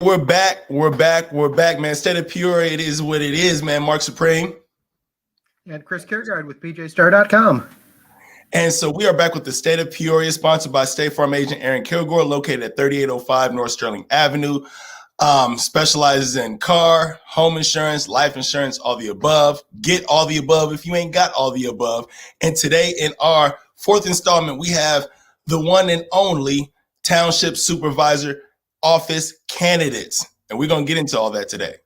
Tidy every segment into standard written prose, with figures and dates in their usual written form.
We're back, man. State of Peoria, it is what it is, man. Marc Supreme. And Chris Kaergard with PJStar.com. And so we are back with the State of Peoria, sponsored by State Farm agent Aaron Kaergard, located at 3805 North Sterling Avenue. Specializes in car, home insurance, life insurance, all the above. Get all the above if you ain't got all the above. And today in our fourth installment, we have the one and only Township Supervisor office candidates. And we're going to get into all that today.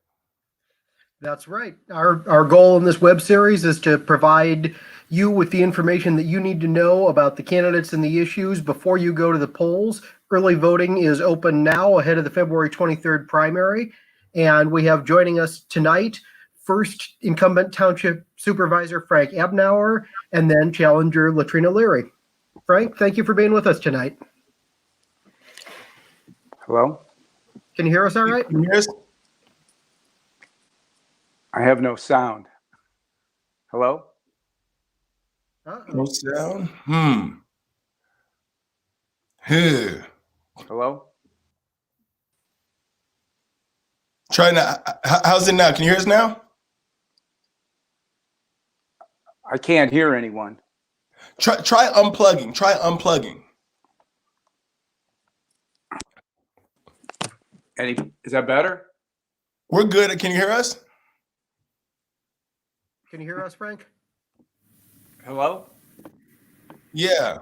That's right. Our goal in this web series is to provide you with the information that you need to know about the candidates and the issues before you go to the polls. Early voting is open now ahead of the February 23rd primary. And we have joining us tonight, first incumbent Township Supervisor Frank Abdnour, and then challenger Latrina Leary. Frank, thank you for being with us tonight. Hello? Can you hear us all right? Can you hear us? I have no sound. Hello? No sound? Hello? Try now. How's it now? Can you hear us now? I can't hear anyone. Try unplugging. Try unplugging. Is that better? We're good. Can you hear us? Can you hear us, Frank? Hello? Yeah.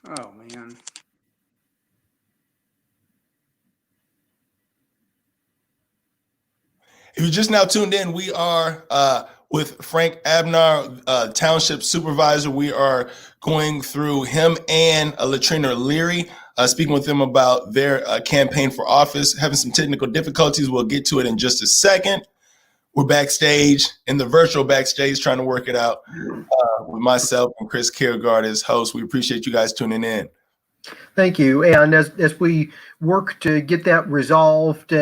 Oh, man. If you just now tuned in, we are with Frank Abdnour, Township Supervisor. We are going through him and Latrina Leary, speaking with them about their campaign for office, having some technical difficulties. We'll get to it in just a second. We're backstage, in the virtual backstage, trying to work it out with myself and Chris Kaergard as host. We appreciate you guys tuning in. Thank you. And as we work to get that resolved,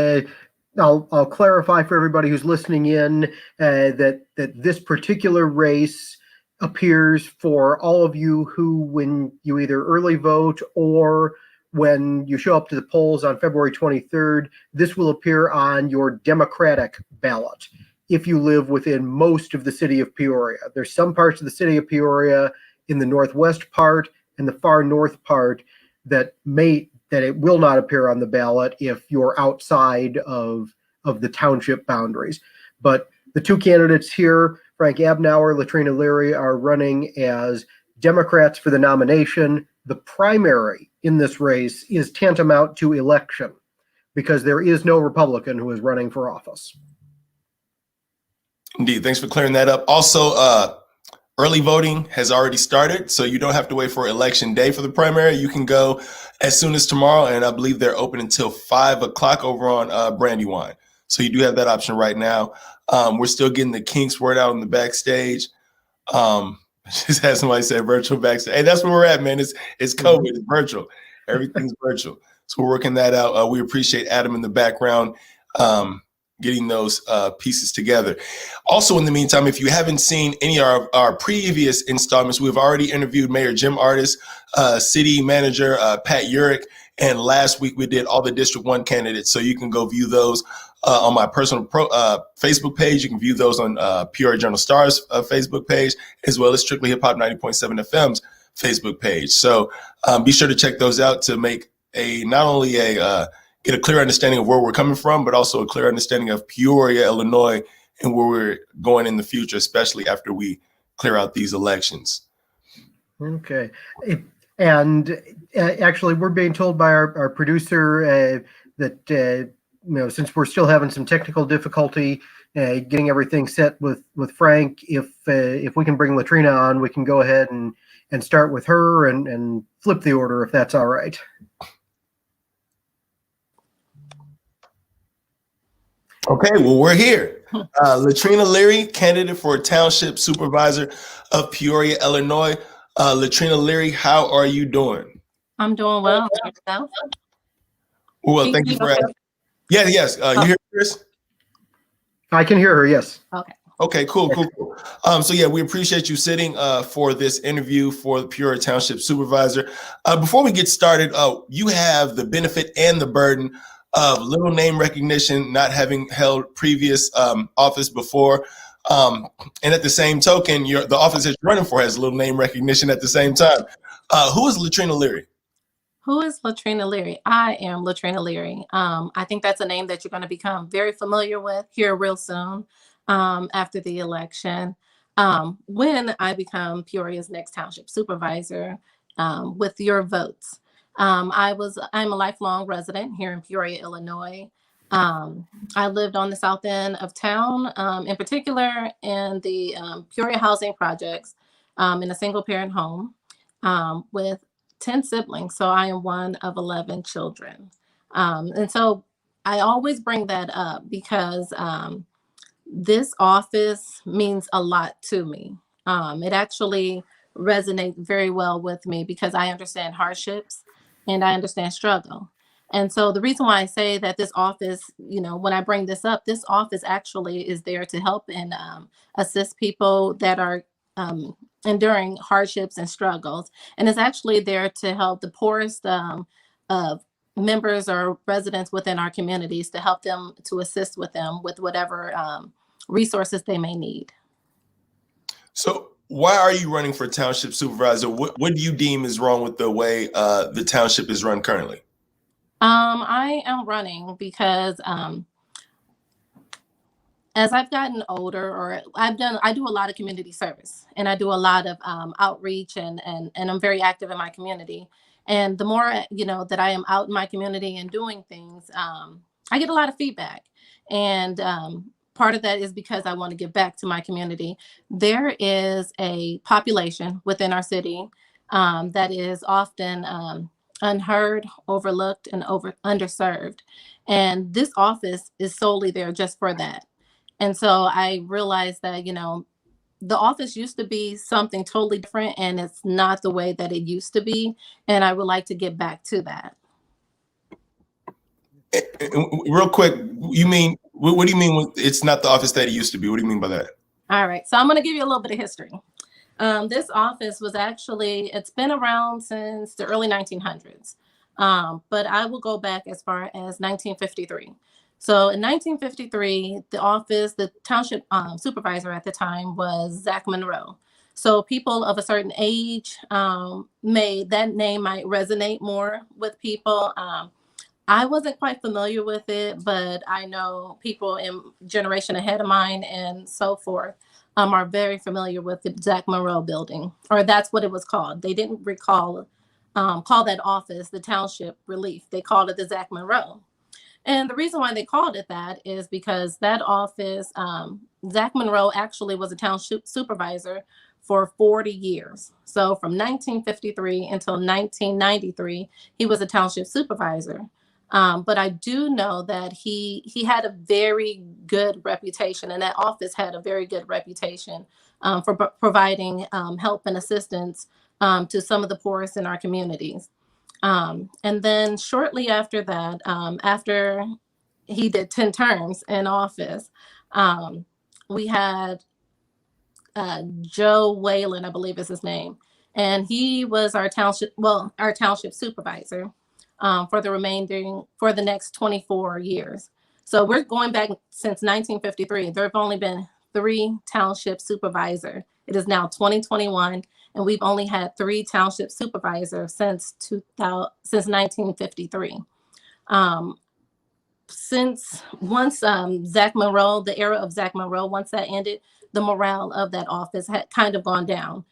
I'll clarify for everybody who's listening in that this particular race appears for all of you who, when you either early vote or when you show up to the polls on February 23rd, this will appear on your Democratic ballot if you live within most of the city of Peoria. There's some parts of the city of Peoria in the northwest part and the far north part that it will not appear on the ballot if you're outside of the township boundaries. But the two candidates here, Frank Abdnour, Latrina Leary, are running as Democrats for the nomination. The primary in this race is tantamount to election because there is no Republican who is running for office. Indeed. Thanks for clearing that up. Also, early voting has already started, so you don't have to wait for election day for the primary. You can go as soon as tomorrow, and I believe they're open until 5 o'clock over on Brandywine. So you do have that option right now. We're still getting the kinks word out in the backstage. Just had somebody say virtual backstage. Hey, that's where we're at, man. It's COVID. It's virtual. Everything's virtual. So we're working that out. We appreciate Adam in the background getting those pieces together. Also, in the meantime, if you haven't seen any of our previous installments, we've already interviewed Mayor Jim Artis, City Manager Pat Urick, and last week we did all the District 1 candidates. So you can go view those on my personal Facebook page. You can view those on Peoria Journal Star's Facebook page, as well as Strictly Hip Hop 90.7 FM's Facebook page. So be sure to check those out to make not only get a clear understanding of where we're coming from, but also a clear understanding of Peoria, Illinois, and where we're going in the future, especially after we clear out these elections. Okay. And actually, we're being told by our producer that since we're still having some technical difficulty getting everything set with Frank, if we can bring Latrina on, we can go ahead and start with her and flip the order if that's all right. Okay, well, we're here. Latrina Leary, candidate for Township Supervisor of Peoria, Illinois. Latrina Leary, how are you doing? I'm doing well. Yourself? Well, thank you for asking. Yes. You hear Chris? I can hear her, yes. Okay. Okay, cool. Cool. So yeah, we appreciate you sitting for this interview for the Peoria Township Supervisor. Before we get started, you have the benefit and the burden of little name recognition, not having held previous office before. And at the same token, the office that you're running for has little name recognition at the same time. Who is Latrina Leary? Who is Latrina Leary? I am Latrina Leary. I think that's a name that you're going to become very familiar with here real soon after the election. When I become Peoria's next Township Supervisor with your votes. I'm a lifelong resident here in Peoria, Illinois. I lived on the south end of town, in particular in the Peoria housing projects in a single parent home with 10 siblings. So I am one of 11 children. And so I always bring that up because this office means a lot to me. It actually resonates very well with me because I understand hardships and I understand struggle. And so the reason why I say that this office, when I bring this up, this office actually is there to help and assist people that are enduring hardships and struggles. And it's actually there to help the poorest of members or residents within our communities, to help them, to assist with them with whatever resources they may need. So why are you running for Township Supervisor? What do you deem is wrong with the way the township is run currently? I am running because as I've gotten older, or I do a lot of community service, and I do a lot of outreach, and I'm very active in my community. And the more that I am out in my community and doing things, I get a lot of feedback. And part of that is because I want to give back to my community. There is a population within our city that is often unheard, overlooked, and underserved. And this office is solely there just for that. And so I realized that, the office used to be something totally different, and it's not the way that it used to be. And I would like to get back to that. Real quick, what do you mean it's not the office that it used to be? What do you mean by that? All right. So I'm going to give you a little bit of history. This office was it's been around since the early 1900s. But I will go back as far as 1953. So in 1953, the township supervisor at the time was Zach Monroe. So people of a certain age, that name might resonate more with people. I wasn't quite familiar with it, but I know people in generation ahead of mine and so forth are very familiar with the Zach Monroe building, or that's what it was called. They didn't call that office the Township Relief. They called it the Zach Monroe. And the reason why they called it that is because that office, Zach Monroe actually was a township supervisor for 40 years. So from 1953 until 1993, he was a township supervisor. But I do know that he had a very good reputation, and that office had a very good reputation for providing help and assistance to some of the poorest in our communities. And then shortly after that, after he did 10 terms in office, we had Joe Whalen, I believe is his name. And he was our township supervisor for the next 24 years. So we're going back since 1953. There have only been 3 township supervisors. It is now 2021. And we've only had 3 township supervisors since 1953. Once Zach Monroe, the era of Zach Monroe, once that ended, the morale of that office had kind of gone down.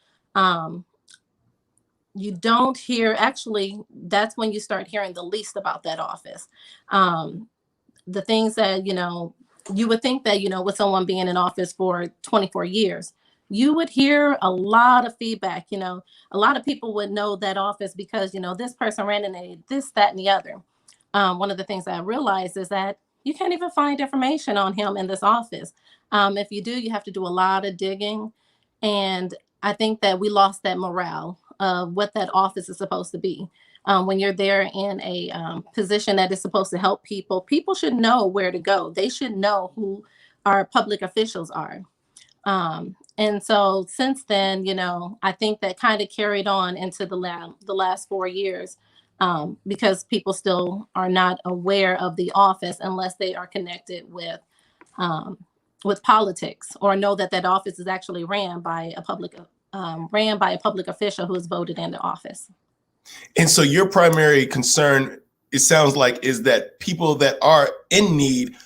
You don't hear, actually, that's when you start hearing the least about that office. The things that, you would think that, with someone being in office for 24 years, you would hear a lot of feedback. A lot of people would know that office because, this person ran in this, that, and the other. One of the things that I realized is that you can't even find information on him in this office. If you do, you have to do a lot of digging. And I think that we lost that morale of what that office is supposed to be. When you're there in a position that is supposed to help people, people should know where to go. They should know who our public officials are. And so since then, I think that kind of carried on into the last 4 years, because people still are not aware of the office unless they are connected with politics or know that that office is actually ran by a public official who is voted into office. And so your primary concern, it sounds like, is that people that are in need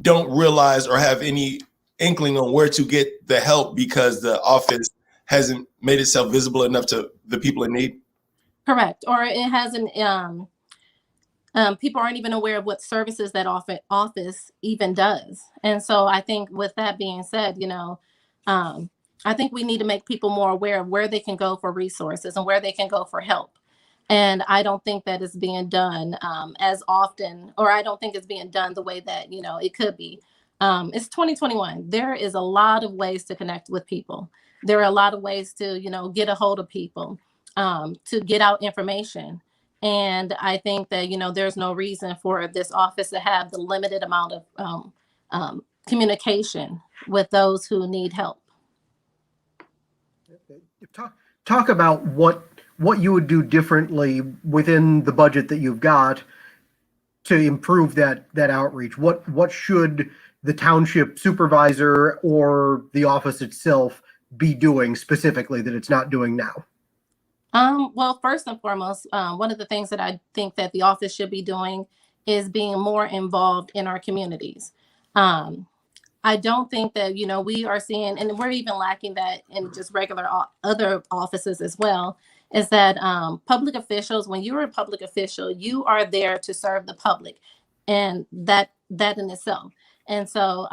don't realize or have any inkling on where to get the help because the office hasn't made itself visible enough to the people in need? Correct. Or it hasn't, people aren't even aware of what services that office even does. And so I think with that being said, I think we need to make people more aware of where they can go for resources and where they can go for help. And I don't think that is being done as often, or I don't think it's being done the way that, it could be. It's 2021. There is a lot of ways to connect with people. There are a lot of ways to, get a hold of people, to get out information. And I think that, there's no reason for this office to have the limited amount of communication with those who need help. Talk about what you would do differently within the budget that you've got to improve that outreach. What should the township supervisor or the office itself be doing specifically that it's not doing now? Well, first and foremost, one of the things that I think that the office should be doing is being more involved in our communities. I don't think that, we are seeing, and we're even lacking that in just regular other offices as well, is that public officials, when you're a public official, you are there to serve the public, and that in itself. And so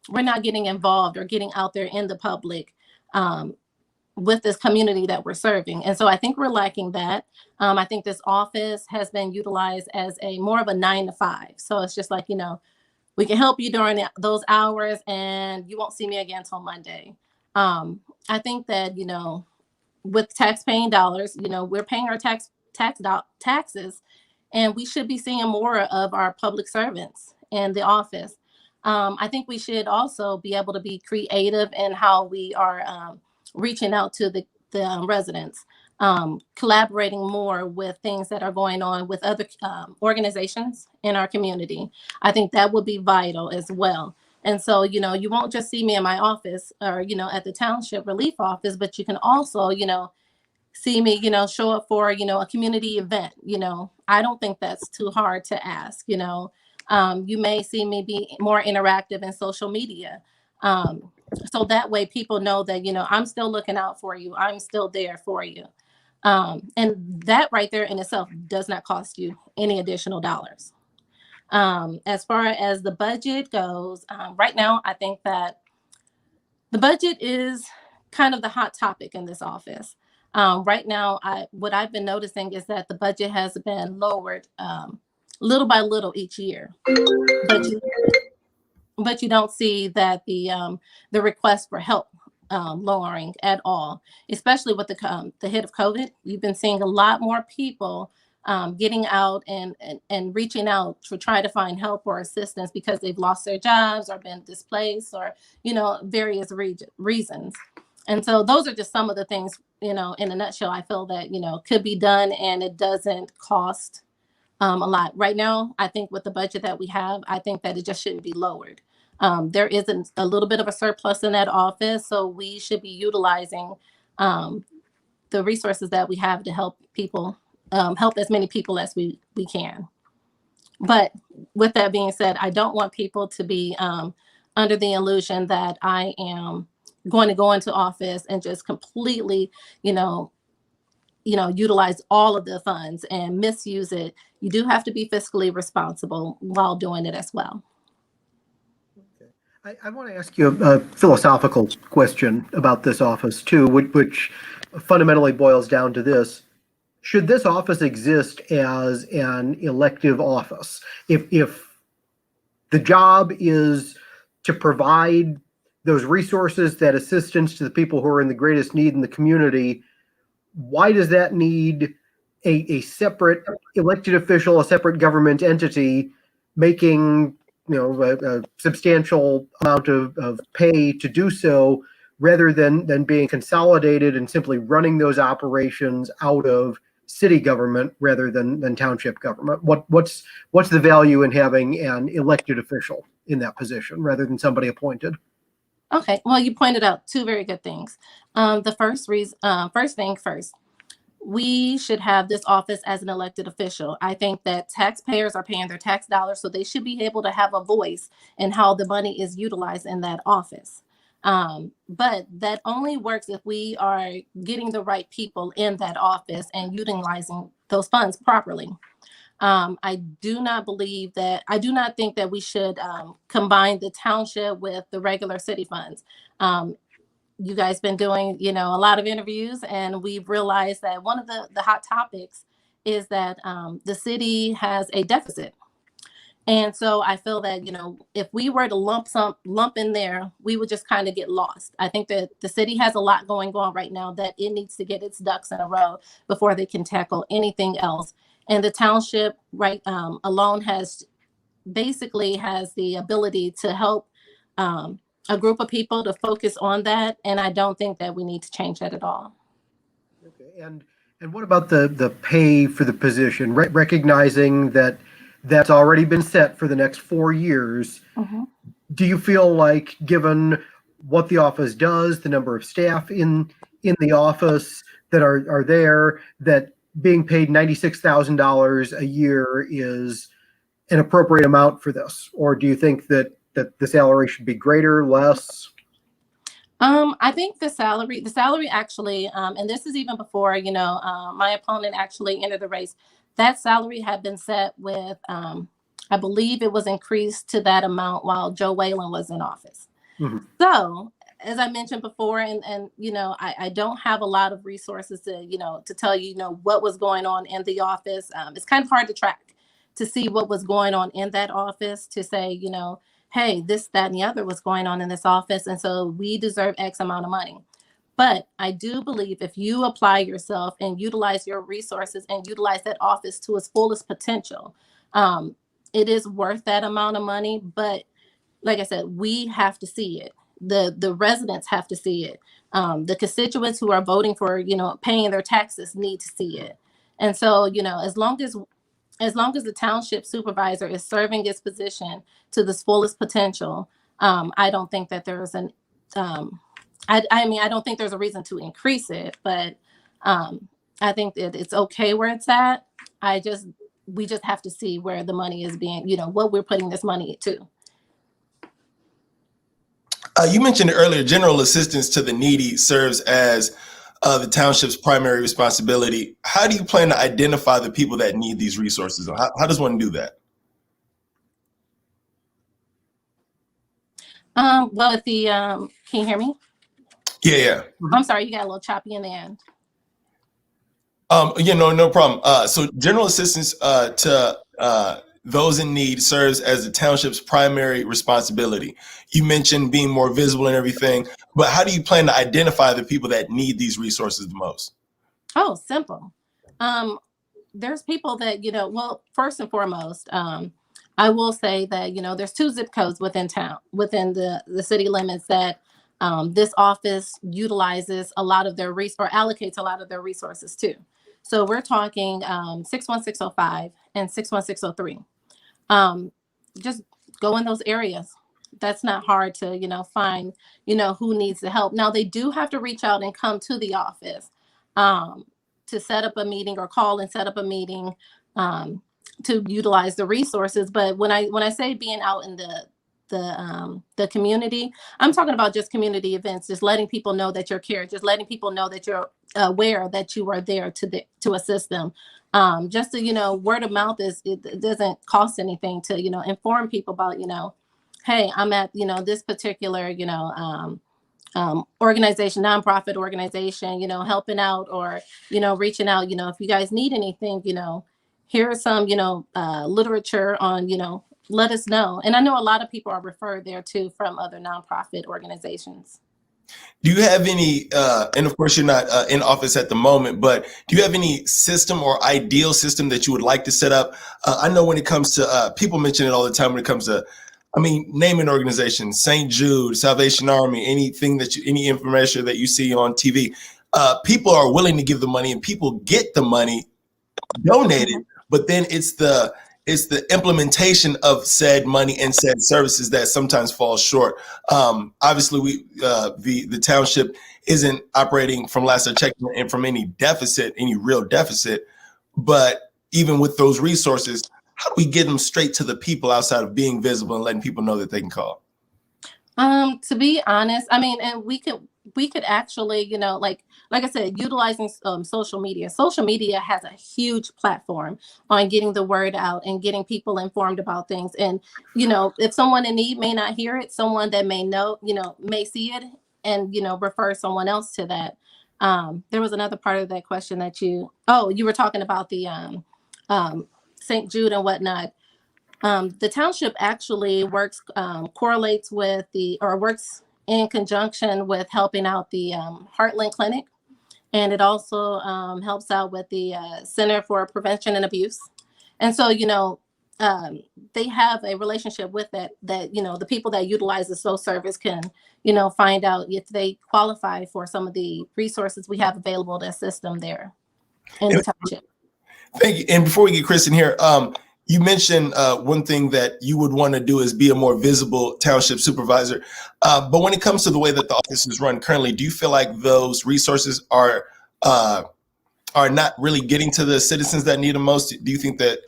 we're not getting involved or getting out there in the public with this community that we're serving. And so I think we're lacking that. I think this office has been utilized as more of a 9 to 5. So it's just like, we can help you during those hours and you won't see me again until Monday. I think that, with tax-paying dollars, we're paying our taxes, and we should be seeing more of our public servants in the office. I think we should also be able to be creative in how we are reaching out to the residents, collaborating more with things that are going on with other organizations in our community. I think that would be vital as well. And so, you won't just see me in my office or, at the township relief office, but you can also, see me, show up for, a community event. I don't think that's too hard to ask. You may see me be more interactive in social media. So that way people know that, I'm still looking out for you. I'm still there for you. And that right there in itself does not cost you any additional dollars. As far as the budget goes, right now, I think that the budget is kind of the hot topic in this office. Right now, what I've been noticing is that the budget has been lowered little by little each year. But you don't see that the request for help lowering at all, especially with the hit of COVID. You've been seeing a lot more people getting out and reaching out to try to find help or assistance because they've lost their jobs or been displaced or, various reasons. And so those are just some of the things, in a nutshell, I feel that, could be done and it doesn't cost a lot. Right now, I think with the budget that we have, I think that it just shouldn't be lowered. There isn't a little bit of a surplus in that office, so we should be utilizing the resources that we have to help people, help as many people as we can. But with that being said, I don't want people to be under the illusion that I am going to go into office and just completely, utilize all of the funds and misuse it. You do have to be fiscally responsible while doing it as well. I want to ask you a philosophical question about this office too, which fundamentally boils down to this. Should this office exist as an elective office? If the job is to provide those resources, that assistance to the people who are in the greatest need in the community, why does that need a separate elected official, a separate government entity making a substantial amount of pay to do so, rather than being consolidated and simply running those operations out of city government rather than township government? What's the value in having an elected official in that position rather than somebody appointed? Okay, well, you pointed out two very good things. The first thing first, we should have this office as an elected official. I think that taxpayers are paying their tax dollars, so they should be able to have a voice in how the money is utilized in that office. But that only works if we are getting the right people in that office and utilizing those funds properly. I do not think that we should combine the township with the regular city funds. You guys been doing, a lot of interviews, and we've realized that one of the hot topics is that the city has a deficit. And so I feel that, if we were to lump in there, we would just kind of get lost. I think that the city has a lot going on right now that it needs to get its ducks in a row before they can tackle anything else. And the township alone has the ability to help a group of people to focus on that. And I don't think that we need to change that at all. Okay. And what about the pay for the position? Recognizing that that's already been set for the next 4 years. Mm-hmm. Do you feel like, given what the office does, the number of staff in the office that are there, that being paid $96,000 a year is an appropriate amount for this? Or do you think that the salary should be greater, less? I think the salary actually, and this is even before, my opponent actually entered the race. That salary had been set with, I believe it was increased to that amount while Joe Whalen was in office. Mm-hmm. So, as I mentioned before, and I don't have a lot of resources to tell you, what was going on in the office. It's kind of hard to track, to see what was going on in that office, to say, hey, this, that, and the other was going on in this office, and so we deserve X amount of money. But I do believe if you apply yourself and utilize your resources and utilize that office to its fullest potential, it is worth that amount of money. But like I said, we have to see it. The residents have to see it. The constituents who are voting for, paying their taxes need to see it. And so, as long as the township supervisor is serving its position to this fullest potential, I don't think that there's I don't think there's a reason to increase it, but I think that it's okay where it's at. We just have to see where the money is being, what we're putting this money to. You mentioned earlier, general assistance to the needy serves as the township's primary responsibility. How do you plan to identify the people that need these resources? How does one do that? Well, can you hear me? Yeah. I'm sorry, you got a little choppy in the end. No problem. So general assistance to those in need serves as the township's primary responsibility. You mentioned being more visible and everything, but how do you plan to identify the people that need these resources the most? Oh, simple. There's people that, well, first and foremost, I will say that, there's 2 zip codes within the city limits that this office utilizes a lot of their allocates a lot of their resources to. So we're talking 61605 and 61603. Just go in those areas. That's not hard to, find, who needs the help. Now, they do have to reach out and come to the office to set up a meeting, or call and set up a meeting to utilize the resources. But when I say being out in the community, I'm talking about just community events, just letting people know that you're care, just letting people know that you're aware that you are there to assist them. Just to, word of mouth it doesn't cost anything to, inform people about, hey, I'm at, this particular, organization, nonprofit organization, helping out, or, reaching out, if you guys need anything, here's some, literature on, let us know. And I know a lot of people are referred there too from other nonprofit organizations. Do you have any, and of course you're not in office at the moment, but do you have any system or ideal system that you would like to set up? I know when it comes to, people mention it all the time when it comes to I mean, name an organization, St. Jude, Salvation Army, anything any information that you see on TV. People are willing to give the money, and people get the money donated, but then it's the implementation of said money and said services that sometimes falls short. Obviously, the township isn't operating, from last I checked, and from any real deficit. But even with those resources, how do we get them straight to the people outside of being visible and letting people know that they can call? To be honest, I mean, and we could actually, like I said, utilizing social media. Social media has a huge platform on getting the word out and getting people informed about things. And, if someone in need may not hear it, someone that may know, may see it and, refer someone else to that. There was another part of that question that you were talking about the St. Jude and whatnot. The township actually works in conjunction with helping out the Heartland Clinic, and it also helps out with the Center for Prevention and Abuse. And so, they have a relationship with that the people that utilize the SO service can, find out if they qualify for some of the resources we have available to assist them there in the township. Thank you. And before we get Chris in here, you mentioned one thing that you would want to do is be a more visible township supervisor. But when it comes to the way that the office is run currently, do you feel like those resources are not really getting to the citizens that need them most? Do you think that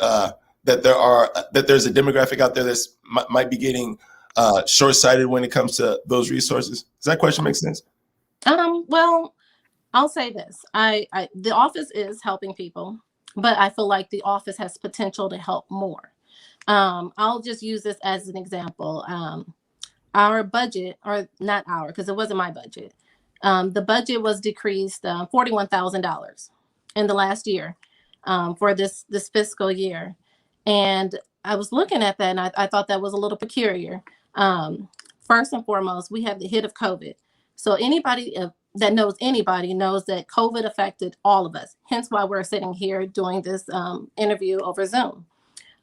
there's a demographic out there that might be getting short-sighted when it comes to those resources? Does that question make sense? Well, I'll say this: the office is helping people, but I feel like the office has potential to help more. I'll just use this as an example. Our budget, or not our, because it wasn't my budget. The budget was decreased $41,000 in the last year for this fiscal year. And I was looking at that and I thought that was a little peculiar. First and foremost, we have the hit of COVID. So anybody that knows anybody knows that COVID affected all of us. Hence why we're sitting here doing this interview over Zoom.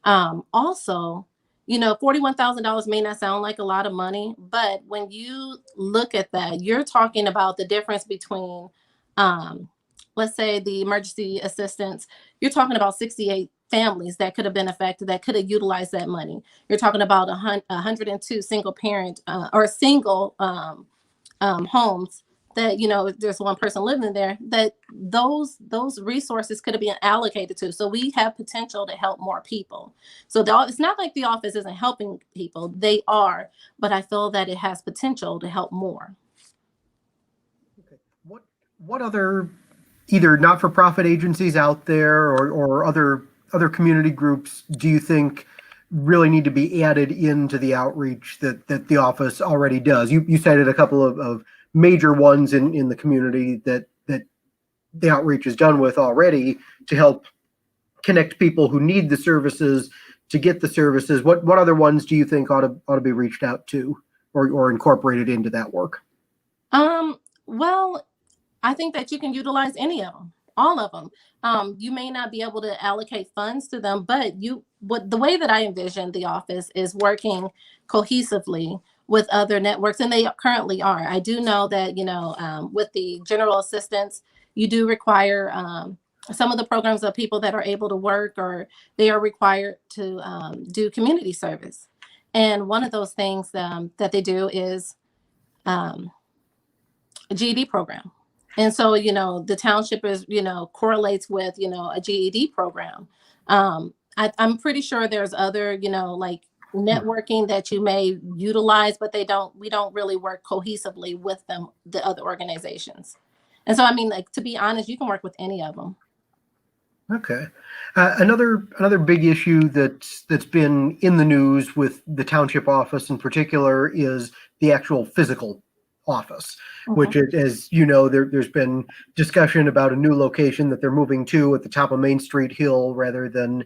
Also, $41,000 may not sound like a lot of money, but when you look at that, you're talking about the difference between, let's say, the emergency assistance. You're talking about 68 families that could have been affected, that could have utilized that money. You're talking about 102 single parent or single homes that, there's one person living there, that those resources could have been allocated to. So we have potential to help more people. So it's not like the office isn't helping people. They are, but I feel that it has potential to help more. Okay. What other either not-for-profit agencies out there or other community groups do you think really need to be added into the outreach that the office already does? You cited a couple of major ones in the community that the outreach is done with already to help connect people who need the services to get the services. What other ones do you think ought to be reached out to or incorporated into that work? Well, I think that you can utilize any of them, all of them. You may not be able to allocate funds to them, but the way that I envision the office is working cohesively with other networks, and they currently are. I do know that, with the general assistance, you do require some of the programs of people that are able to work, or they are required to do community service. And one of those things that they do is a GED program. And so, the township is, correlates with, a GED program. I'm pretty sure there's other, like networking that you may utilize, but we don't really work cohesively with the other organizations. And so, I mean, like, to be honest, you can work with any of them. Okay. Another big issue that's been in the news with the township office in particular is the actual physical office, which is, as you know, there's been discussion about a new location that they're moving to at the top of Main Street Hill rather than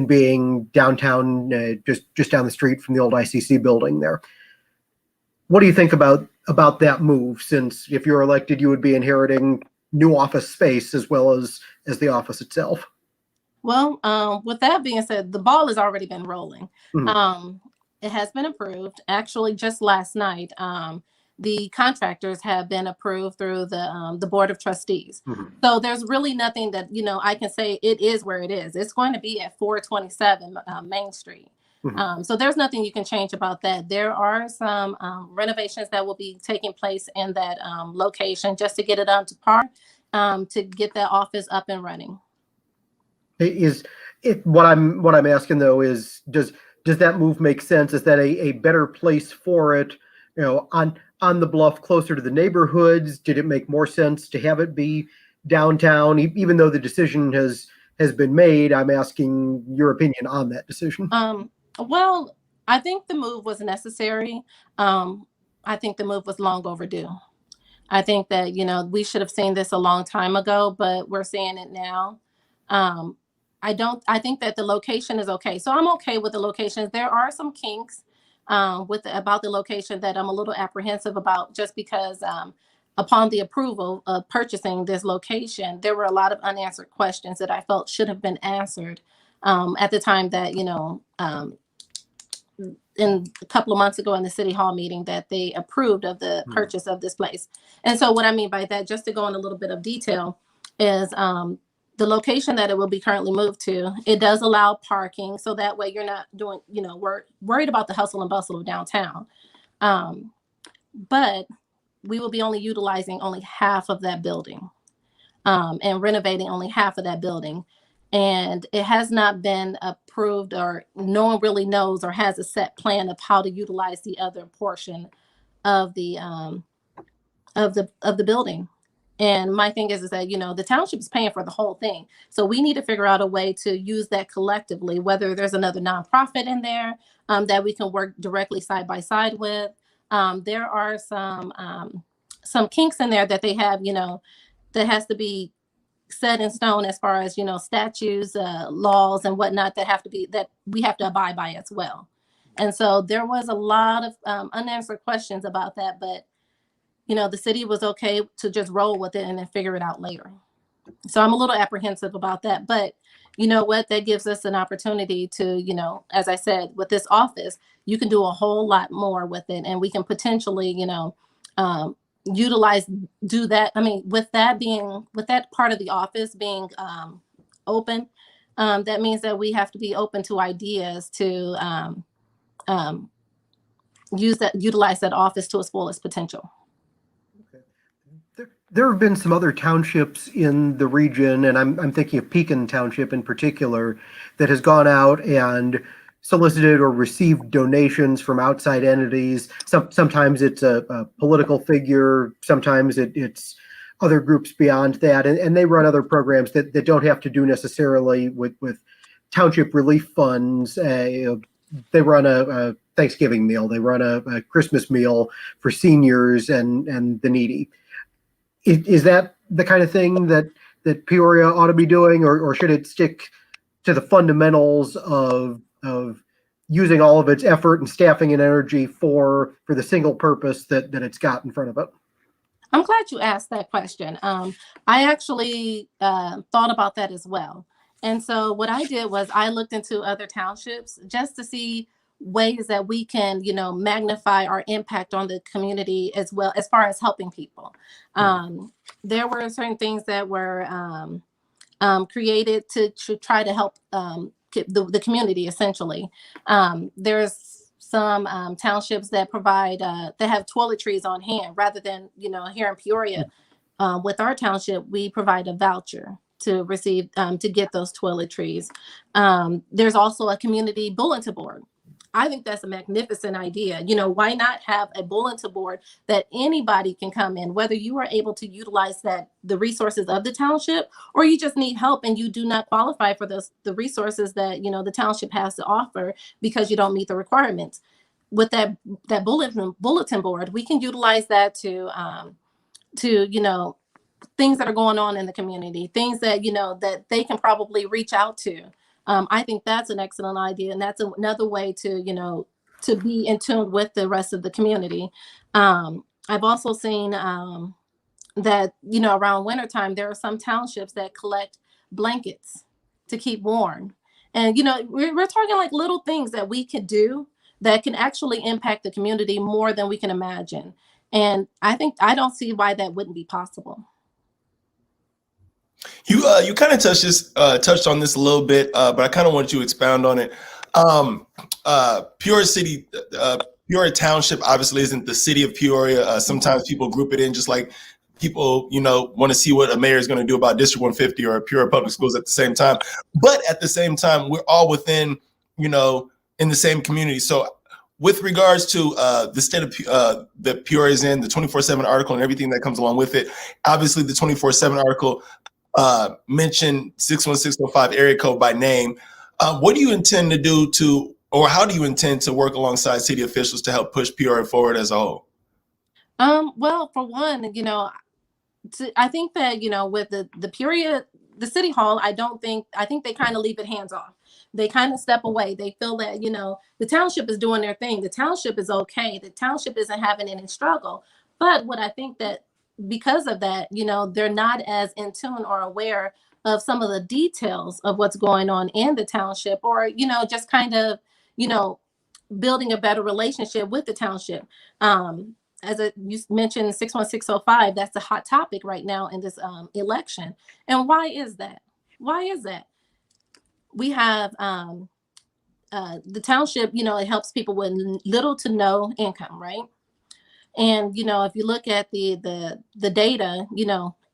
being downtown, just down the street from the old ICC building there. What do you think about that move? Since if you're elected, you would be inheriting new office space as well as the office itself. Well, with that being said, the ball has already been rolling. It has been approved. Actually, just last night, the contractors have been approved through the board of trustees. Mhm. So there's really nothing that I can say it is where it is. It's going to be at 427 Main Street. Mhm. So there's nothing you can change about that. There are some renovations that will be taking place in that location just to get it up to par, to get that office up and running. Is it what I'm asking though is does that move make sense? Is that a better place for it? On the bluff, closer to the neighborhoods. Did it make more sense to have it be downtown, even though the decision has been made? I'm asking your opinion on that decision. Well, I think the move was necessary. I think the move was long overdue. I think that, we should have seen this a long time ago, but we're seeing it now. I think that the location is okay. So I'm okay with the locations. There are some kinks about the location that I'm a little apprehensive about, just because upon the approval of purchasing this location, there were a lot of unanswered questions that I felt should have been answered at the time that, in a couple of months ago in the city hall meeting, that they approved of the purchase of this place. And so what I mean by that, just to go in a little bit of detail, is the location that it will be currently moved to, it does allow parking. So that way you're not doing, worried about the hustle and bustle of downtown. But we will be only utilizing only half of that building and renovating only half of that building. And it has not been approved, or no one really knows or has a set plan of how to utilize the other portion of the building. And my thing is that, the township is paying for the whole thing. So we need to figure out a way to use that collectively, whether there's another nonprofit in there that we can work directly side by side with. There are some kinks in there that they have, that has to be set in stone, as far as, statutes, laws and whatnot that we have to abide by as well. And so there was a lot of unanswered questions about that, but the city was okay to just roll with it and then figure it out later. So I'm a little apprehensive about that, but you know what, that gives us an opportunity to, as I said, with this office, you can do a whole lot more with it, and we can potentially, do that. I mean, with that part of the office being open, that means that we have to be open to ideas to utilize that office to its fullest potential. There have been some other townships in the region, and I'm thinking of Pekin Township in particular, that has gone out and solicited or received donations from outside entities. Sometimes it's a political figure, sometimes it's other groups beyond that, and they run other programs that don't have to do necessarily with township relief funds. They run a Thanksgiving meal, they run a Christmas meal for seniors and the needy. Is that the kind of thing that Peoria ought to be doing, or should it stick to the fundamentals of using all of its effort and staffing and energy for the single purpose that it's got in front of it? I'm glad you asked that question. I actually thought about that as well. And so what I did was I looked into other townships just to see ways that we can, magnify our impact on the community as well, as far as helping people. There were certain things that were created to try to help the community, essentially. There's some townships that provide, that have toiletries on hand, rather than, here in Peoria, with our township, we provide a voucher to receive, to get those toiletries. There's also a community bulletin board. I think that's a magnificent idea. Why not have a bulletin board that anybody can come in, whether you are able to utilize the resources of the township, or you just need help and you do not qualify for the resources that, the township has to offer because you don't meet the requirements. With that bulletin board, we can utilize that to things that are going on in the community, things that, that they can probably reach out to. I think that's an excellent idea. And that's another way to, to be in tune with the rest of the community. I've also seen that, around wintertime, there are some townships that collect blankets to keep warm. And, we're talking like little things that we could do that can actually impact the community more than we can imagine. And I don't see why that wouldn't be possible. You kind of touched on this a little bit, but I kind of want you to expound on it. Peoria City, Peoria Township obviously isn't the city of Peoria. Sometimes people group it in, just like people, want to see what a mayor is going to do about District 150 or Peoria Public Schools at the same time. But at the same time, we're all within, in the same community. So with regards to the state of that Peoria is in, the 24/7 article and everything that comes along with it, obviously the 24/7 article mentioned 61605 area code by name. What do you intend to do or how do you intend to work alongside city officials to help push Peoria forward as a whole? Well, for one, I think that, with the Peoria, the city hall, I think they kind of leave it hands off. They kind of step away. They feel that, the township is doing their thing. The township is okay. The township isn't having any struggle. But what I think that because of that, they're not as in tune or aware of some of the details of what's going on in the township, or, just kind of, building a better relationship with the township. You mentioned 61605, that's a hot topic right now in this election. And why is that? We have the township, it helps people with little to no income, right? And, if you look at the data,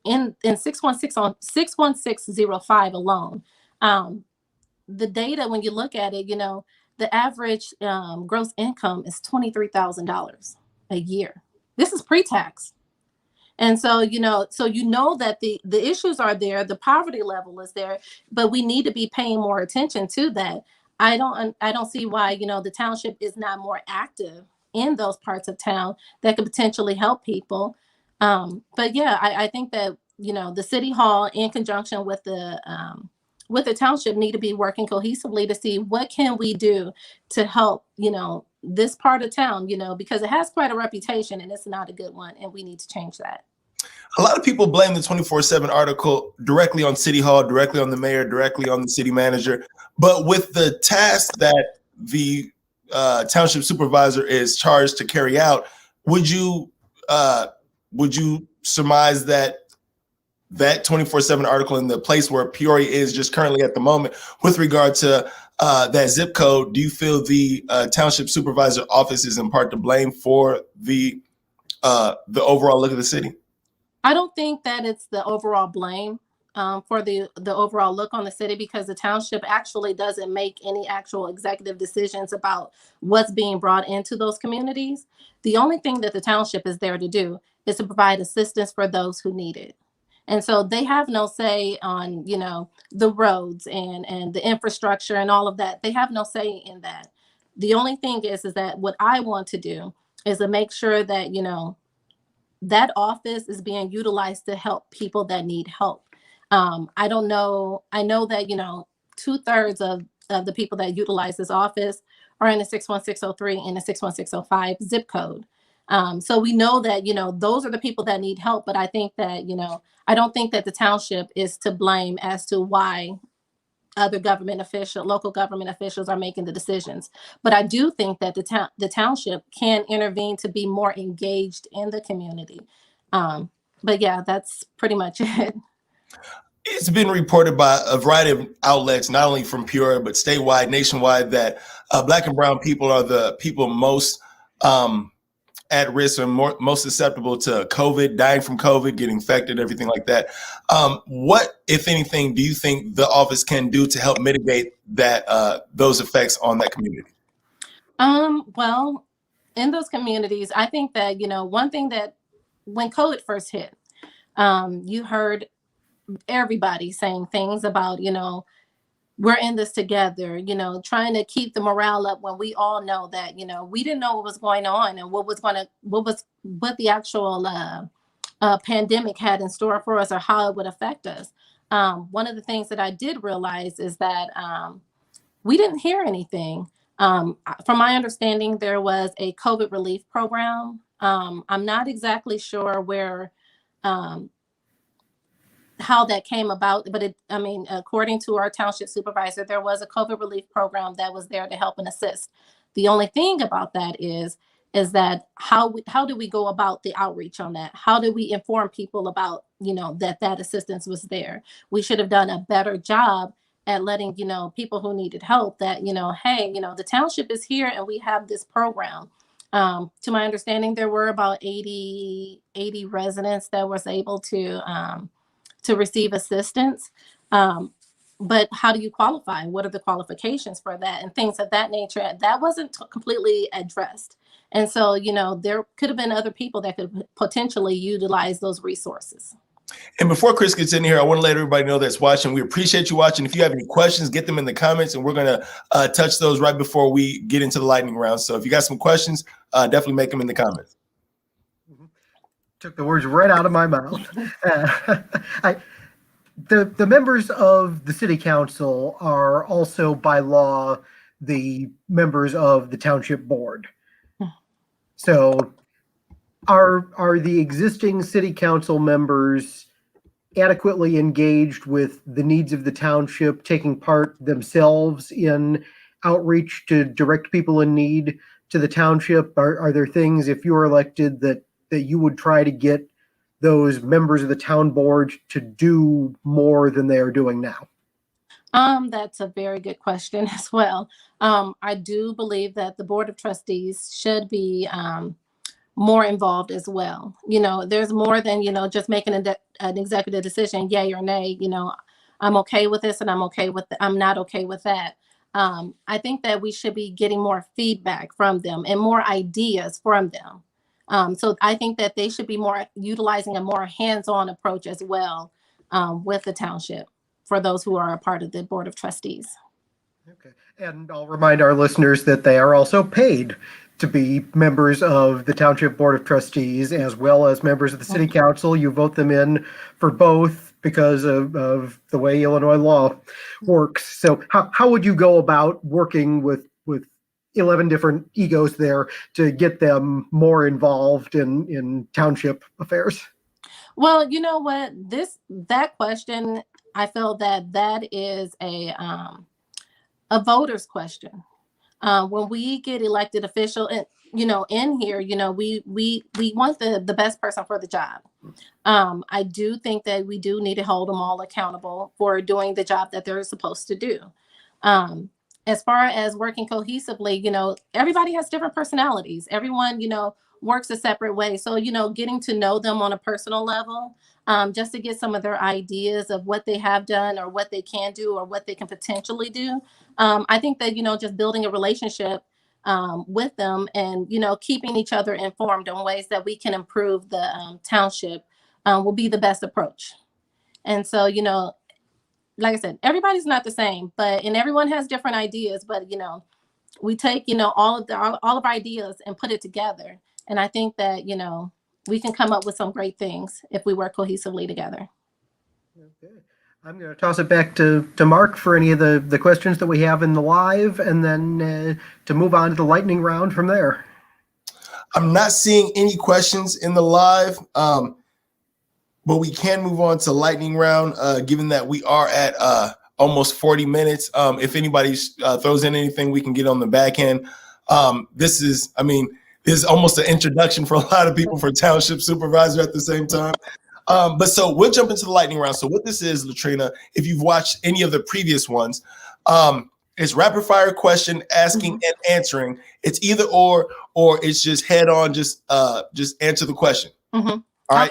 in 61605 alone, the data, when you look at it, the average gross income is $23,000 a year. This is pre-tax. And so, that the issues are there, the poverty level is there, but we need to be paying more attention to that. I don't see why, the township is not more active in those parts of town that could potentially help people. But yeah, I think that, the city hall in conjunction with the township need to be working cohesively to see what can we do to help, this part of town, because it has quite a reputation and it's not a good one. And we need to change that. A lot of people blame the 24/7 article directly on City Hall, directly on the mayor, directly on the city manager. But with the task that the township supervisor is charged to carry out, would you surmise that 24/7 article in the place where Peoria is just currently at the moment with regard to that zip code, do you feel the township supervisor office is in part to blame for the overall look of the city? I don't think that it's the overall blame for the overall look on the city, because the township actually doesn't make any actual executive decisions about what's being brought into those communities. The only thing that the township is there to do is to provide assistance for those who need it. And so they have no say on, the roads and the infrastructure and all of that. They have no say in that. The only thing is that what I want to do is to make sure that, that office is being utilized to help people that need help. I don't know. I know that, 2/3 of the people that utilize this office are in the 61603 and the 61605 zip code. So we know that, those are the people that need help. But I think that, I don't think that the township is to blame as to why other local government officials are making the decisions. But I do think that the township can intervene to be more engaged in the community. But yeah, that's pretty much it. It's been reported by a variety of outlets, not only from Peoria, but statewide, nationwide, that Black and brown people are the people most at risk and most susceptible to COVID, dying from COVID, getting infected, everything like that. What, if anything, do you think the office can do to help mitigate those effects on that community? Well, in those communities, I think that, one thing that when COVID first hit, you heard everybody saying things about, we're in this together, trying to keep the morale up when we all know that, we didn't know what was going on and what the actual pandemic had in store for us or how it would affect us. One of the things that I did realize is that we didn't hear anything. From my understanding, there was a COVID relief program. I'm not exactly sure where how that came about, but according to our township supervisor, there was a COVID relief program that was there to help and assist. The only thing about that is that how do we go about the outreach on that? How do we inform people about, that assistance was there? We should have done a better job at letting, people who needed help that, hey, the township is here and we have this program. To my understanding, there were about 80 residents that was able to receive assistance. But how do you qualify? What are the qualifications for that and things of that nature? That wasn't completely addressed. And so, there could have been other people that could potentially utilize those resources. And before Chris gets in here, I want to let everybody know that's watching. We appreciate you watching. If you have any questions, get them in the comments, and we're going to touch those right before we get into the lightning round. So if you got some questions, definitely make them in the comments. Took the words right out of my mouth. The members of the city council are also by law the members of the township board. So are the existing city council members adequately engaged with the needs of the township, taking part themselves in outreach to direct people in need to the township? Are there things, if you're elected, that you would try to get those members of the town board to do more than they are doing now? That's a very good question as well. I do believe that the Board of Trustees should be more involved as well. There's more than, just making an executive decision, yay or nay. I'm okay with this and I'm not okay with that. I think that we should be getting more feedback from them and more ideas from them. So I think that they should be more utilizing a more hands-on approach as well with the township for those who are a part of the Board of Trustees. Okay. And I'll remind our listeners that they are also paid to be members of the Township Board of Trustees as well as members of the City Council. You vote them in for both because of the way Illinois law works. So how would you go about working with 11 different egos there to get them more involved in township affairs? Well, you know what? That question, I feel that is a voter's question. When we get elected official, and in here, we want the best person for the job. I do think that we do need to hold them all accountable for doing the job that they're supposed to do. As far as working cohesively, everybody has different personalities. Everyone, works a separate way. So, getting to know them on a personal level, just to get some of their ideas of what they have done or what they can do or what they can potentially do. I think that, just building a relationship with them and, keeping each other informed on ways that we can improve the township will be the best approach. And so, like I said, everybody's not the same, and everyone has different ideas, but, we take, all of our ideas and put it together. And I think that, we can come up with some great things if we work cohesively together. Okay. I'm going to toss it back to Marc for any of the questions that we have in the live, and then to move on to the lightning round from there. I'm not seeing any questions in the live, but we can move on to lightning round, given that we are at almost 40 minutes. If anybody throws in anything, we can get on the back end. This is almost an introduction for a lot of people for Township Supervisor at the same time. But so we'll jump into the lightning round. So what this is, Latrina, if you've watched any of the previous ones, it's rapid fire question, asking and answering. It's either or it's just head on, just answer the question. Mm-hmm. All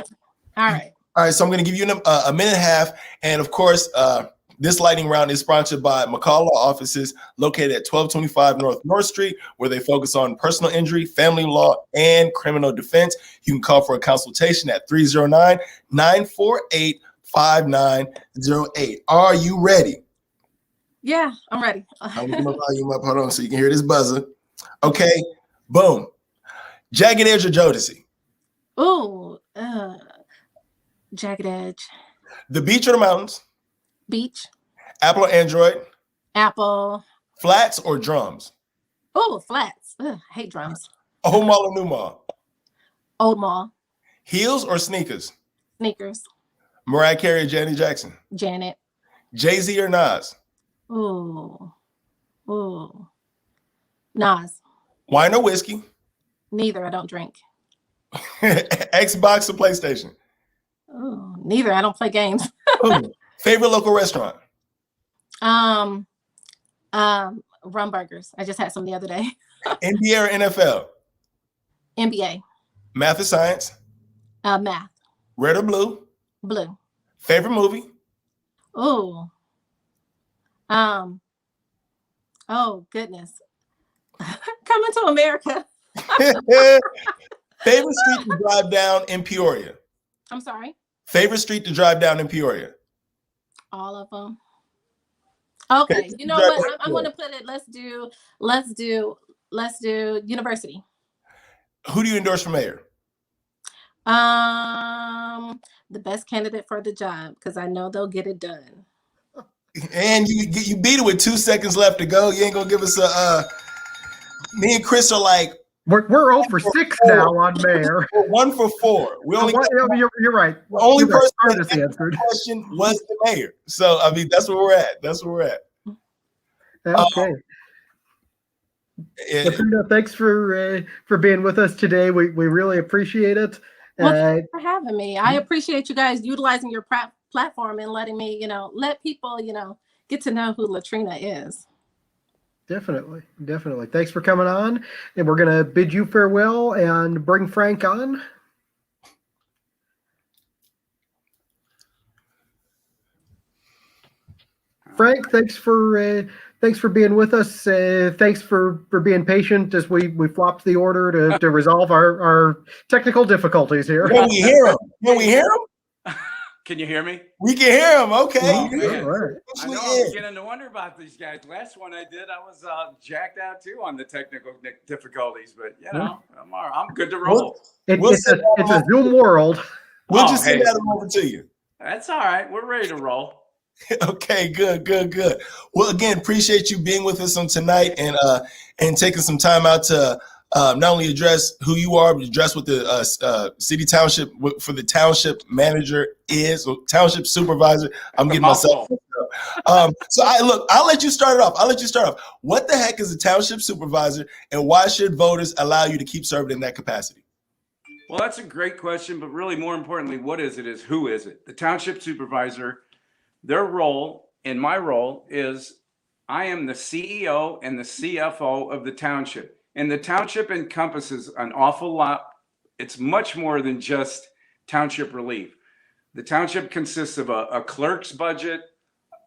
right. So I'm going to give you a minute and a half. And of course, this lightning round is sponsored by McCall Law Offices located at 1225 North Street, where they focus on personal injury, family law, and criminal defense. You can call for a consultation at 309-948-5908. Are you ready? Yeah, I'm ready. I'm going to volume up. Hold on so you can hear this buzzer. Okay, boom. Jagged Edge or Jodeci? Ooh, Jagged Edge. The beach or the mountains? Beach. Apple or Android? Apple. Flats or drums? Oh, flats. Ugh, I hate drums. Old Mall or New Mall? Old Mall. Heels or sneakers? Sneakers. Mariah Carey or Janet Jackson? Janet. Jay-Z or Nas? Ooh. Nas. Wine or whiskey? Neither. I don't drink. Xbox or PlayStation? Oh, neither. I don't play games. Favorite local restaurant? Rum burgers. I just had some the other day. NBA or NFL? NBA. Math or science? Math. Red or blue? Blue. Favorite movie? Oh. Oh goodness. Coming to America. Favorite street to drive down in Peoria? I'm sorry. Favorite street to drive down in Peoria? All of them. Okay. You know what? I'm going to put it. Let's do university. Who do you endorse for mayor? The best candidate for the job, because I know they'll get it done. And you beat it with 2 seconds left to go. You ain't gonna give us a. Me and Chris are like we're 0 for 6 now on mayor. We're 1 for 4. We only you're right. The only You're person right. that answered the question was the mayor. So I mean, that's where we're at. Okay. Latrina, thanks for being with us today. We really appreciate it. Well, thanks for having me. I appreciate you guys utilizing your platform and letting me, let people, get to know who Latrina is. Definitely. Thanks for coming on. And we're going to bid you farewell and bring Frank on. Frank, thanks for being with us. Thanks for being patient as we flopped the order to resolve our technical difficulties here. Can we hear him? Can you hear me? We can hear him. Okay. Oh, right. I know, I'm beginning to wonder about these guys. Last one I did, I was jacked out too on the technical difficulties, but I'm good to roll. It's a Zoom world. We'll just send that over to you. That's all right. We're ready to roll. Okay, good. Well, again, appreciate you being with us on tonight and taking some time out to not only address who you are, but address what the city township for the township manager is, or township supervisor. I'm getting myself. So I'll let you start it off. What the heck is a township supervisor, and why should voters allow you to keep serving in that capacity? Well, that's a great question, but really more importantly, what is it? Who is it? The township supervisor. Their role and my role is I am the CEO and the CFO of the township. And the township encompasses an awful lot. It's much more than just township relief. The township consists of a clerk's budget,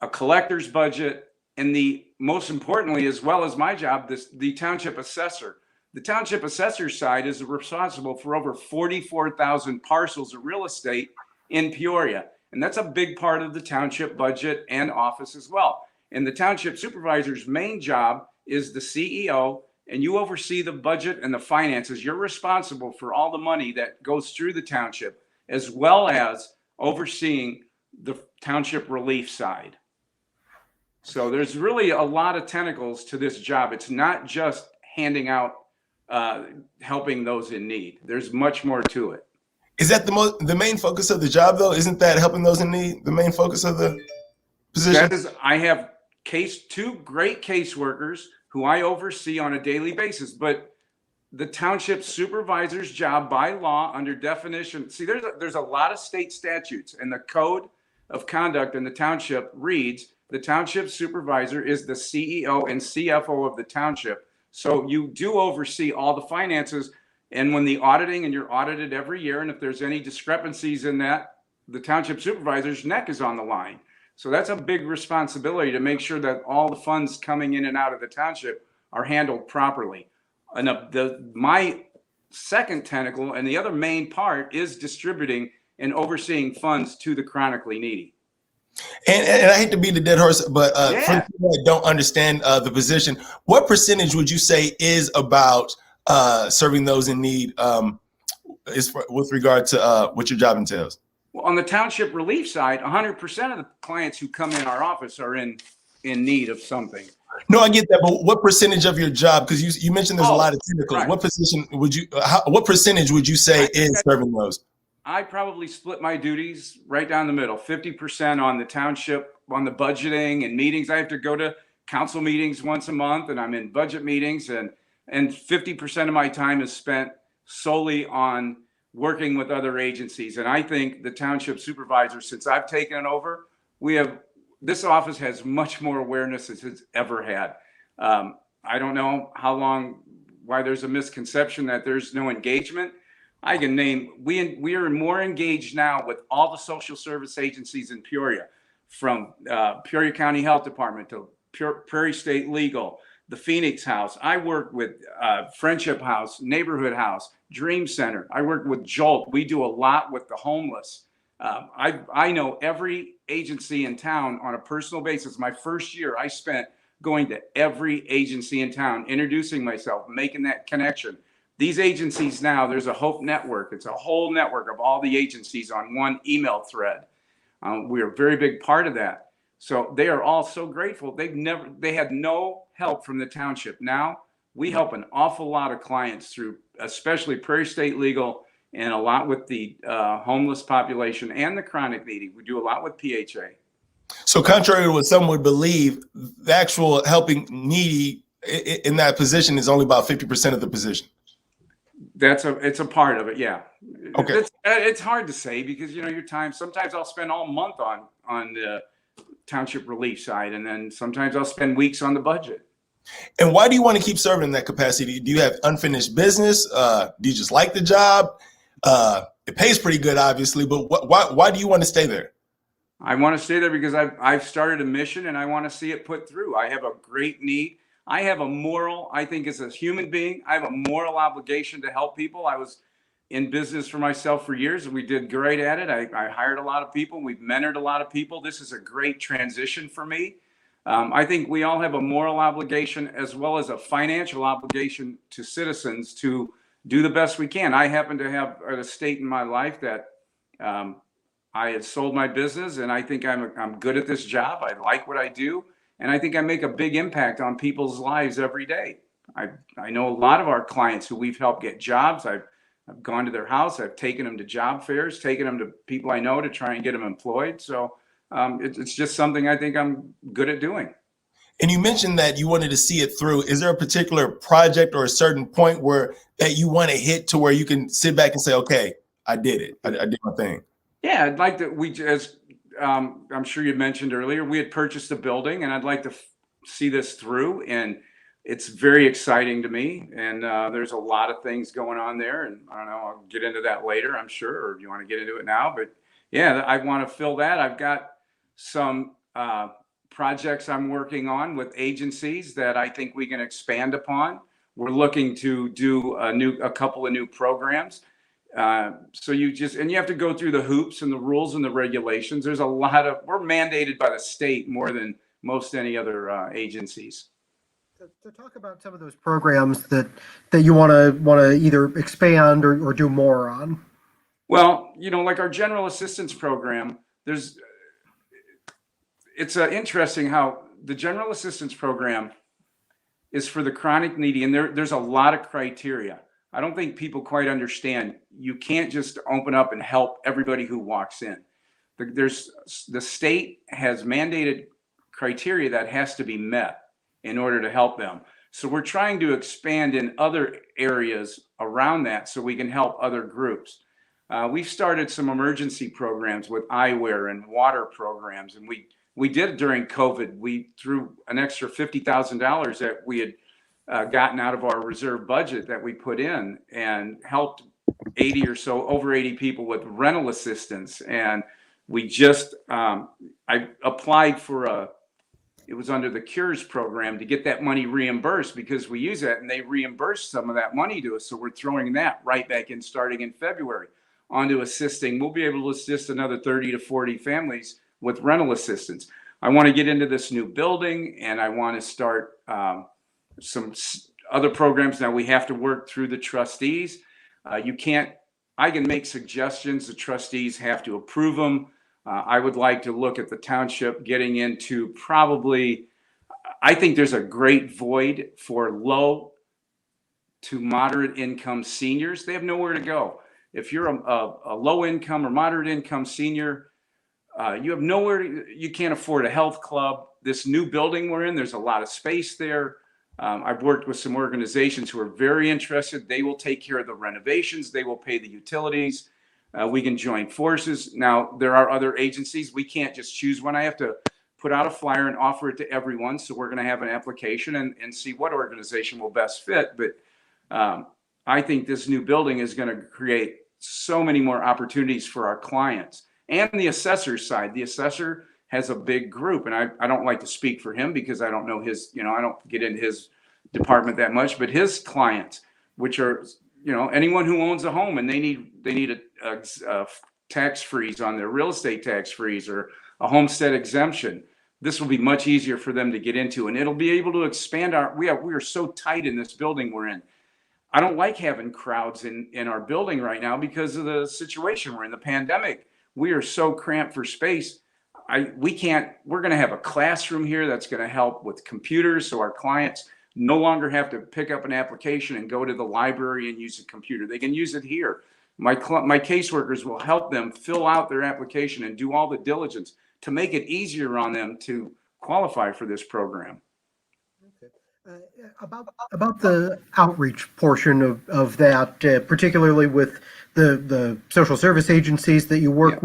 a collector's budget, and most importantly, as well as my job, the township assessor. The township assessor side is responsible for over 44,000 parcels of real estate in Peoria. And that's a big part of the township budget and office as well. And the township supervisor's main job is the CEO, and you oversee the budget and the finances. You're responsible for all the money that goes through the township, as well as overseeing the township relief side. So there's really a lot of tentacles to this job. It's not just handing out, helping those in need. There's much more to it. Is that the main focus of the job, though? Isn't that helping those in need the main focus of the position? I have two great caseworkers who I oversee on a daily basis, but the township supervisor's job by law under definition, see, there's a lot of state statutes, and the code of conduct in the township reads, the township supervisor is the CEO and CFO of the township. So you do oversee all the finances. And when the auditing, and you're audited every year, and if there's any discrepancies in that, the township supervisor's neck is on the line. So that's a big responsibility to make sure that all the funds coming in and out of the township are handled properly. And my second tentacle and the other main part is distributing and overseeing funds to the chronically needy. And I hate to beat the dead horse, but for people that don't understand the position, what percentage would you say is about serving those in need with regard to what your job entails? Well, on the township relief side, 100% of the clients who come in our office are in need of something. No, I get that, but what percentage of your job? Because you mentioned there's a lot of tentacles. Right. What percentage would you say is serving those? I probably split my duties right down the middle. 50% on the township, on the budgeting and meetings. I have to go to council meetings once a month, and I'm in budget meetings, and and 50% of my time is spent solely on working with other agencies. And I think the township supervisor, since I've taken it over, this office has much more awareness than it's ever had. I don't know why there's a misconception that there's no engagement. I can name, we are more engaged now with all the social service agencies in Peoria, from Peoria County Health Department to Prairie State Legal, the Phoenix House. I work with Friendship House, Neighborhood House, Dream Center. I work with Jolt. We do a lot with the homeless. I know every agency in town on a personal basis. My first year, I spent going to every agency in town, introducing myself, making that connection. These agencies now, there's a Hope Network. It's a whole network of all the agencies on one email thread. We're a very big part of that. So they are all so grateful. They had no help from the township. Now we help an awful lot of clients through, especially Prairie State Legal, and a lot with the homeless population and the chronic needy. We do a lot with PHA. So contrary to what some would believe, the actual helping needy in that position is only about 50% of the position. It's a part of it, yeah. Okay. It's hard to say because, you know, your time, sometimes I'll spend all month on the township relief side, and then sometimes I'll spend weeks on the budget. And why do you want to keep serving in that capacity? Do you have unfinished business? Do you just like the job? It pays pretty good, obviously, but why do you want to stay there? I want to stay there because I've started a mission and I want to see it put through. I have a great need. I have a moral, I think as a human being, I have a moral obligation to help people. I was in business for myself for years and we did great at it. I hired a lot of people. We've mentored a lot of people. This is a great transition for me. I think we all have a moral obligation as well as a financial obligation to citizens to do the best we can. I happen to have a state in my life that I had sold my business, and I think I'm good at this job. I like what I do, and I think I make a big impact on people's lives every day. I know a lot of our clients who we've helped get jobs. I've gone to their house. I've taken them to job fairs, taken them to people I know to try and get them employed. So it's just something I think I'm good at doing. And you mentioned that you wanted to see it through. Is there a particular project or a certain point that you want to hit to where you can sit back and say, okay, I did it. I did my thing. Yeah, I'd like to, as I'm sure you mentioned earlier, we had purchased a building and I'd like to see this through. And it's very exciting to me. And there's a lot of things going on there. And I don't know, I'll get into that later, I'm sure, or do you want to get into it now? But yeah, I want to fill that. I've got some projects I'm working on with agencies that I think we can expand upon. We're looking to do a couple of new programs. So you have to go through the hoops and the rules and the regulations. There's we're mandated by the state more than most any other agencies. To talk about some of those programs that you want to either expand or do more on. Well, you know, like our general assistance program, it's interesting how the general assistance program is for the chronic needy, and there's a lot of criteria. I don't think people quite understand. You can't just open up and help everybody who walks in. The state has mandated criteria that has to be met in order to help them. So we're trying to expand in other areas around that so we can help other groups. We've started some emergency programs with eyewear and water programs, and we did it during COVID. We threw an extra $50,000 that we had gotten out of our reserve budget that we put in and helped over 80 people with rental assistance. And we just, I applied for it was under the Cures program to get that money reimbursed because we use that and they reimbursed some of that money to us. So we're throwing that right back in starting in February onto assisting. We'll be able to assist another 30 to 40 families with rental assistance. I want to get into this new building and I want to start some other programs. Now we have to work through the trustees. I can make suggestions. The trustees have to approve them. I would like to look at the township getting into I think there's a great void for low to moderate income seniors. They have nowhere to go. If you're a low income or moderate income senior, you have nowhere, you can't afford a health club. This new building we're in, there's a lot of space there. I've worked with some organizations who are very interested. They will take care of the renovations. They will pay the utilities. We can join forces. Now, there are other agencies. We can't just choose one. I have to put out a flyer and offer it to everyone. So we're going to have an application and see what organization will best fit. But I think this new building is going to create so many more opportunities for our clients. And the assessor side. The assessor has a big group, and I don't like to speak for him because I don't know his, I don't get into his department that much, but his clients, which are, anyone who owns a home and they need a tax freeze on their real estate tax freeze or a homestead exemption. This will be much easier for them to get into, and it'll be able to expand we are so tight in this building we're in. I don't like having crowds in our building right now because of the situation we're in, the pandemic. We are so cramped for space. We're going to have a classroom here that's going to help with computers, so our clients no longer have to pick up an application and go to the library and use a computer. They can use it here. My caseworkers will help them fill out their application and do all the diligence to make it easier on them to qualify for this program. About the outreach portion of that, particularly with the social service agencies that you work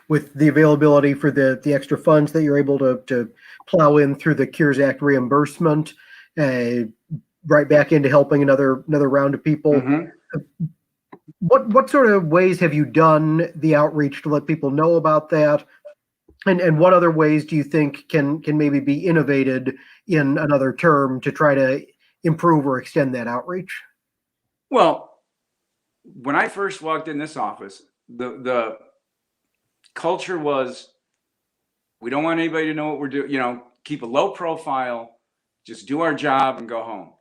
with the availability for the extra funds that you're able to plow in through the CARES Act reimbursement, right back into helping another round of people. Mm-hmm. What sort of ways have you done the outreach to let people know about that? And what other ways do you think can maybe be innovated in another term to try to improve or extend that outreach? Well, when I first walked in this office, the culture was, we don't want anybody to know what we're doing, keep a low profile, just do our job and go home.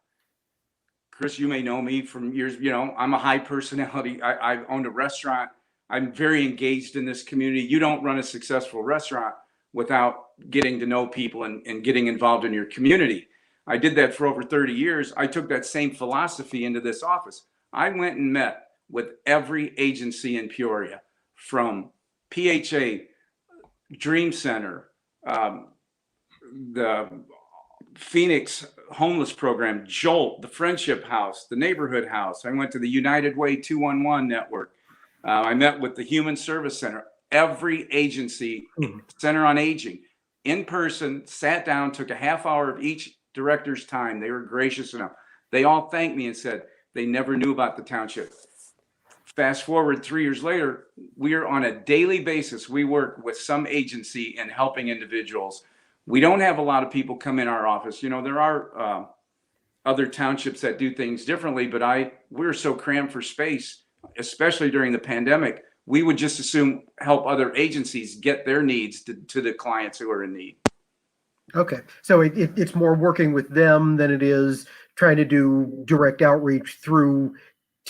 Chris, you may know me from years, I'm a high personality. I've owned a restaurant. I'm very engaged in this community. You don't run a successful restaurant without getting to know people and getting involved in your community. I did that for over 30 years. I took that same philosophy into this office. I went and met with every agency in Peoria, from PHA, Dream Center, the Phoenix Homeless Program, Jolt, the Friendship House, the Neighborhood House. I went to the United Way 211 network. I met with the Human Service Center, every agency, Center on Aging, in person, sat down, took a half hour of each director's time. They were gracious enough. They all thanked me and said they never knew about the township. Fast forward 3 years later, we are on a daily basis. We work with some agency in helping individuals. We don't have a lot of people come in our office. There are other townships that do things differently, but we're so crammed for space, especially during the pandemic. We would just assume help other agencies get their needs to the clients who are in need. Okay. So it's more working with them than it is trying to do direct outreach to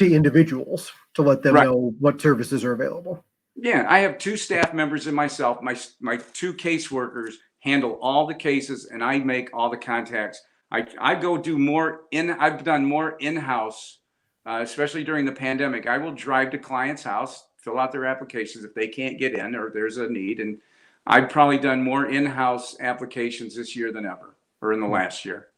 individuals to let them know what services are available. Yeah. I have 2 staff members and myself. My 2 caseworkers handle all the cases, and I make all the contacts. I go do more I've done more in-house, especially during the pandemic. I will drive to clients' house, fill out their applications if they can't get in or there's a need. And I've probably done more in-house applications this year than ever, or in the last year.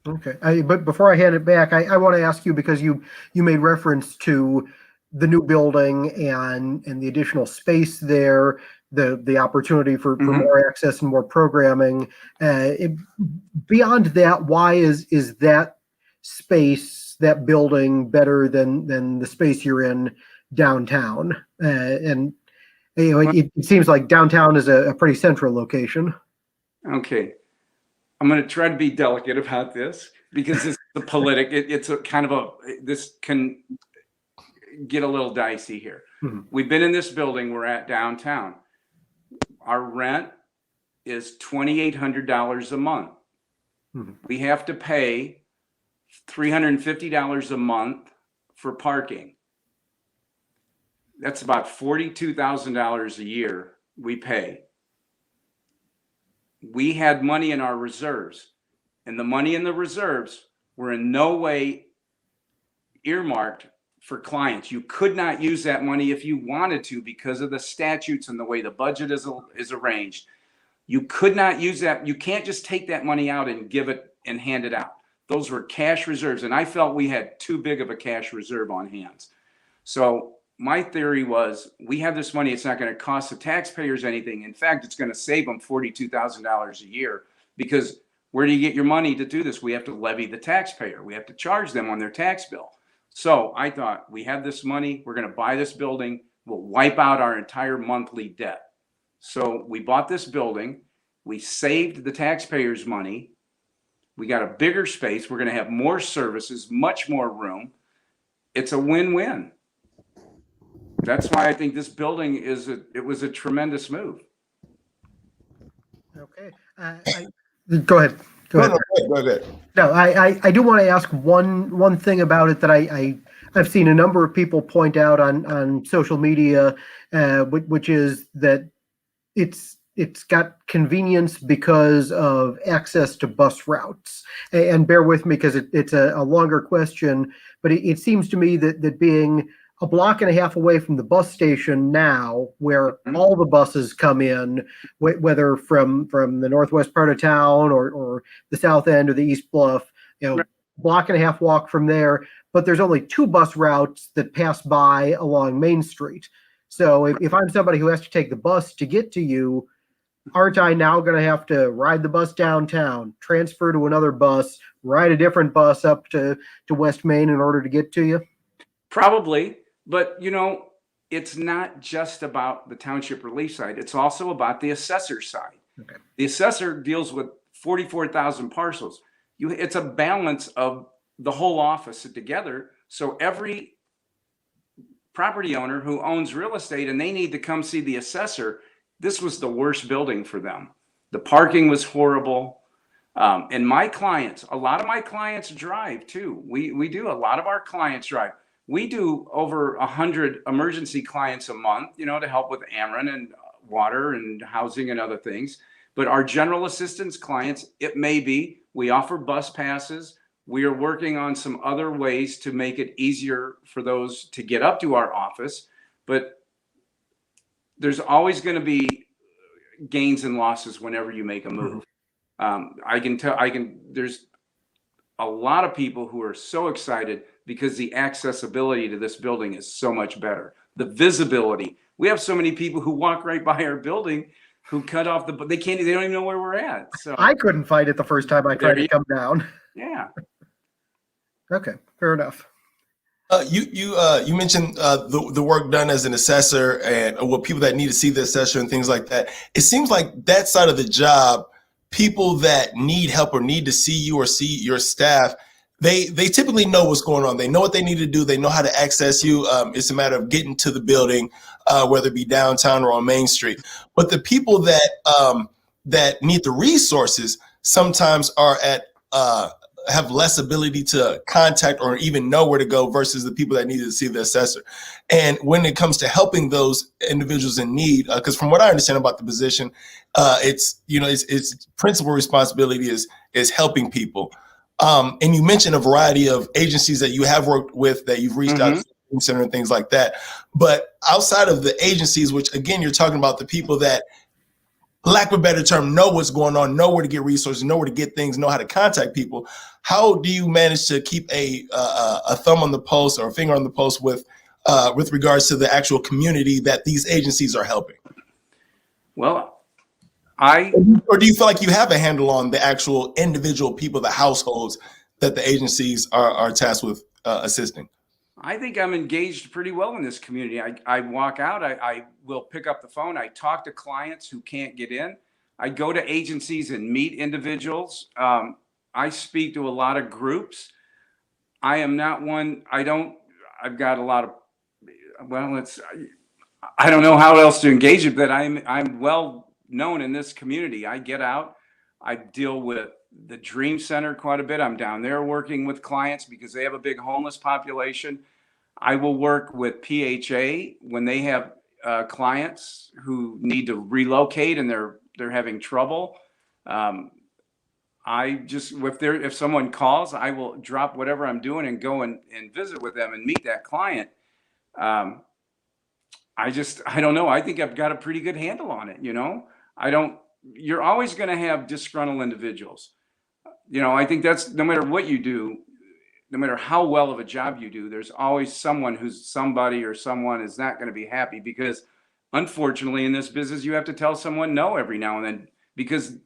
Okay. But before I hand it back, I want to ask you, because you made reference to the new building and the additional space there, the opportunity for more access and more programming. Beyond that, why is that space, that building, better than the space you're in downtown? It seems like downtown is a pretty central location. Okay. I'm going to try to be delicate about this because it's the it's a kind of this can get a little dicey here. Mm-hmm. We've been in this building. We're at downtown. Our rent is $2,800 a month. Mm-hmm. We have to pay $350 a month for parking. That's about $42,000 a year we pay. We had money in our reserves, and the money in the reserves were in no way earmarked for clients. You could not use that money if you wanted to because of the statutes and the way the budget is arranged. You could not use that. You can't just take that money out and give it and hand it out. Those were cash reserves, and I felt we had too big of a cash reserve on hands. So my theory was, we have this money, it's not going to cost the taxpayers anything. In fact, it's going to save them $42,000 a year, because where do you get your money to do this? We have to levy the taxpayer. We have to charge them on their tax bill. So I thought, we have this money, we're going to buy this building, we'll wipe out our entire monthly debt. So we bought this building, we saved the taxpayers' money, we got a bigger space, we're going to have more services, much more room. It's a win-win. That's why I think this building it was a tremendous move. Okay. Go ahead. Go ahead. Go ahead. No, I do want to ask one thing about it that I've seen a number of people point out on social media, which is that it's got convenience because of access to bus routes. And bear with me, because it's a longer question, but it seems to me that being a block and a half away from the bus station now, where all the buses come in, whether from the northwest part of town or the south end or the East Bluff, block and a half walk from there, but there's only 2 bus routes that pass by along Main Street. So if I'm somebody who has to take the bus to get to you, aren't I now going to have to ride the bus downtown, transfer to another bus, ride a different bus up to West Main in order to get to you? Probably, but it's not just about the township relief side. It's also about the assessor side. Okay. The assessor deals with 44,000 parcels. It's a balance of the whole office together. So every property owner who owns real estate and they need to come see the assessor, this was the worst building for them. The parking was horrible. And my clients, a lot of my clients drive too. We do, a lot of our clients drive. We do over 100 emergency clients a month, to help with Ameren and water and housing and other things. But our general assistance clients, it may be, we offer bus passes. We are working on some other ways to make it easier for those to get up to our office. But there's always going to be gains and losses whenever you make a move. There's a lot of people who are so excited because the accessibility to this building is so much better. The visibility. We have so many people who walk right by our building who cut off they don't even know where we're at. So I couldn't find it the first time I tried to come down. Yeah. Okay, fair enough. You mentioned the work done as an assessor and what people that need to see the assessor and things like that. It seems like that side of the job, people that need help or need to see you or see your staff, they typically know what's going on. They know what they need to do. They know how to access you. It's a matter of getting to the building, whether it be downtown or on Main Street. But the people that need the resources sometimes are have less ability to contact or even know where to go versus the people that need to see the assessor. And when it comes to helping those individuals in need, because from what I understand about the position, its principal responsibility is helping people. And you mentioned a variety of agencies that you have worked with, that you've reached out to, center and things like that. But outside of the agencies, which again, you're talking about the people that, lack of a better term, know what's going on, know where to get resources, know where to get things, know how to contact people. How do you manage to keep a thumb on the pulse or a finger on the pulse with regards to the actual community that these agencies are helping? Well, or do you feel like you have a handle on the actual individual people, the households that the agencies are tasked with assisting? I think I'm engaged pretty well in this community. I walk out, I will pick up the phone. I talk to clients who can't get in. I go to agencies and meet individuals. I speak to a lot of groups. I am not one, I've got a lot of, I don't know how else to engage it, but I'm well known in this community. I get out, I deal with the Dream Center quite a bit. I'm down there working with clients because they have a big homeless population. I will work with PHA when they have clients who need to relocate and they're having trouble. If someone calls, I will drop whatever I'm doing and go and visit with them and meet that client. I don't know. I think I've got a pretty good handle on it. You're always going to have disgruntled individuals. I think that's, no matter what you do, no matter how well of a job you do, there's always someone who's somebody or someone is not going to be happy, because unfortunately in this business, you have to tell someone no every now and then, because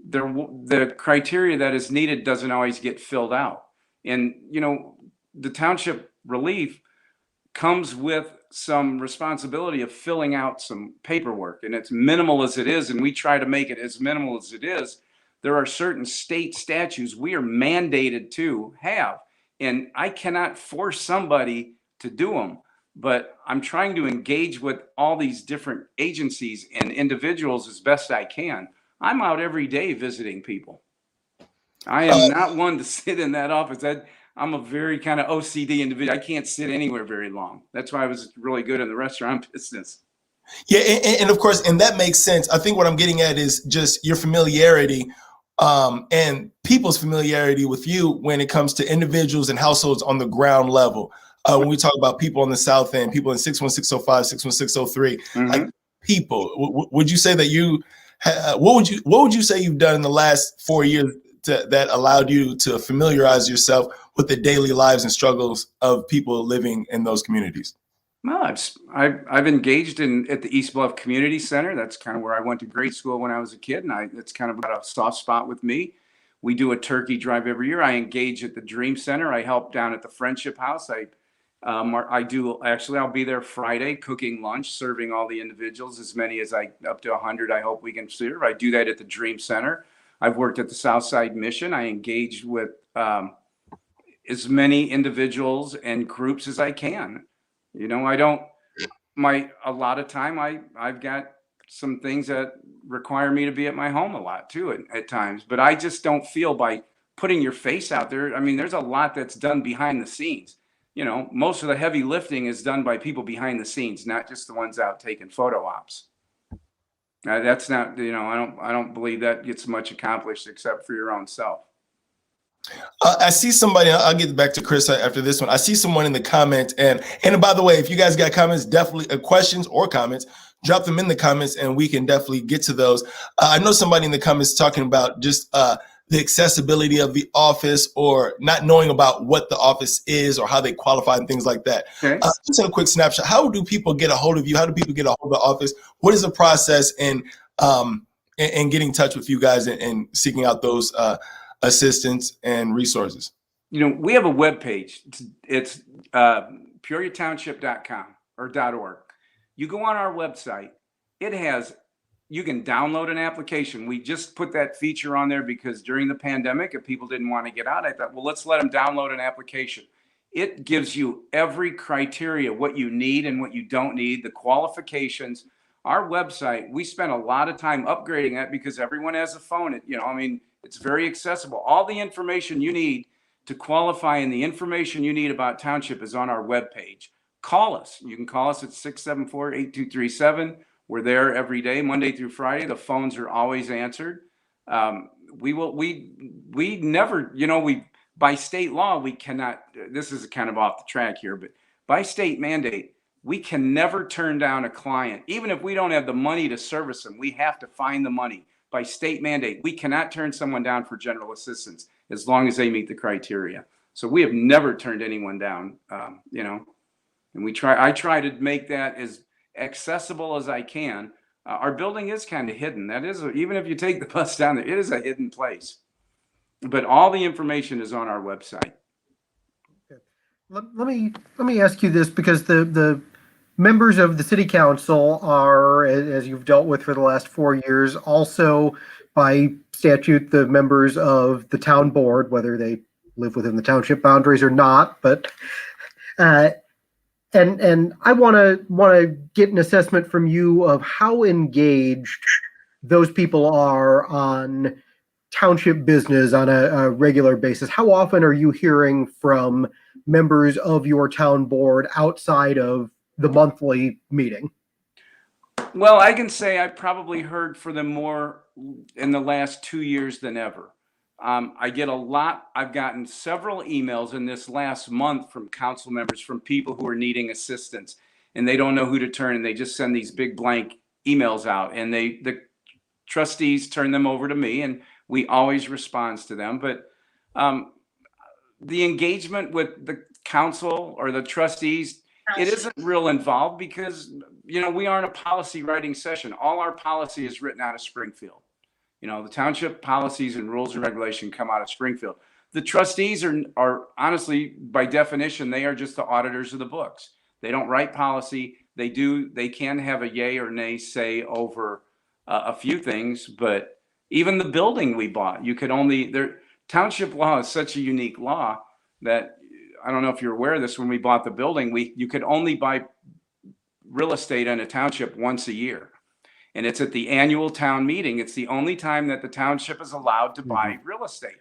the criteria that is needed doesn't always get filled out. And, the township relief comes with some responsibility of filling out some paperwork, and it's minimal as it is. And we try to make it as minimal as it is. There are certain state statutes we are mandated to have, and I cannot force somebody to do them, but I'm trying to engage with all these different agencies and individuals as best I can. I'm out every day visiting people. I am not one to sit in that office. I'm a very kind of OCD individual. I can't sit anywhere very long. That's why I was really good in the restaurant business. Yeah, and of course, and that makes sense. I think what I'm getting at is just your familiarity and people's familiarity with you when it comes to individuals and households on the ground level. When we talk about people on the south end, people in 61605, 61603, like people, would you say that what would you say you've done in the last 4 years that allowed you to familiarize yourself with the daily lives and struggles of people living in those communities? Well, I've engaged at the East Bluff Community Center. That's kind of where I went to grade school when I was a kid, and it's kind of got a soft spot with me. We do a turkey drive every year. I engage at the Dream Center. I help down at the Friendship House. I'll be there Friday cooking lunch, serving all the individuals, as many as up to 100 I hope we can serve. I do that at the Dream Center. I've worked at the Southside Mission. I engage with as many individuals and groups as I can. A lot of time I've got some things that require me to be at my home a lot too at times, but I just don't feel by putting your face out there. I mean, there's a lot that's done behind the scenes. Most of the heavy lifting is done by people behind the scenes, not just the ones out taking photo ops. That's not, I don't believe that gets much accomplished except for your own self. I see somebody, I'll get back to Chris after this one. I see someone in the comments, and by the way, if you guys got comments, definitely questions or comments, drop them in the comments and we can definitely get to those. I know somebody in the comments talking about just the accessibility of the office, or not knowing about what the office is or how they qualify and things like that. Okay. Just a quick snapshot. How do people get a hold of you? How do people get a hold of the office? What is the process in getting in touch with you guys and seeking out those assistance and resources? We have a webpage. It's PeoriaTownship.com or .org. You go on our website. You can download an application. We just put that feature on there because during the pandemic, if people didn't want to get out, I thought, well, let's let them download an application. It gives you every criteria, what you need and what you don't need, the qualifications. Our website, we spent a lot of time upgrading that because everyone has a phone. It's very accessible. All the information you need to qualify and the information you need about Township is on our webpage. Call us. You can call us at 674-8237. We're there every day, Monday through Friday. The phones are always answered. We never, by state law, we cannot, this is kind of off the track here, but by state mandate, we can never turn down a client. Even if we don't have the money to service them, we have to find the money. By state mandate, we cannot turn someone down for general assistance as long as they meet the criteria. So we have never turned anyone down, and I try to make that as accessible as I can. Our building is kind of hidden. That is, even if you take the bus down there, it is a hidden place. But all the information is on our website. Okay. Let me ask you this, because the members of the city council are, as you've dealt with for the last 4 years, also by statute the members of the town board, whether they live within the township boundaries or not. But and I want to get an assessment from you of how engaged those people are on township business on a regular basis. How often are you hearing from members of your town board outside of the monthly meeting? Well, I can say I probably heard for them more in the last 2 years than ever. I get a lot. I've gotten several emails in this last month from council members, from people who are needing assistance and they don't know who to turn, and they just send these big blank emails out, and the trustees turn them over to me, and We always respond to them, but the engagement with the council or the trustees, it isn't real involved because, we aren't a policy writing session. All our policy is written out of Springfield. The township policies and rules and regulation come out of Springfield. The trustees are honestly, by definition, they are just the auditors of the books. They don't write policy. They can have a yay or nay say over a few things, but even the building we bought, township law is such a unique law that I don't know if you're aware of this. When we bought the building, you could only buy real estate in a township once a year. And it's at the annual town meeting. It's the only time that the township is allowed to buy real estate.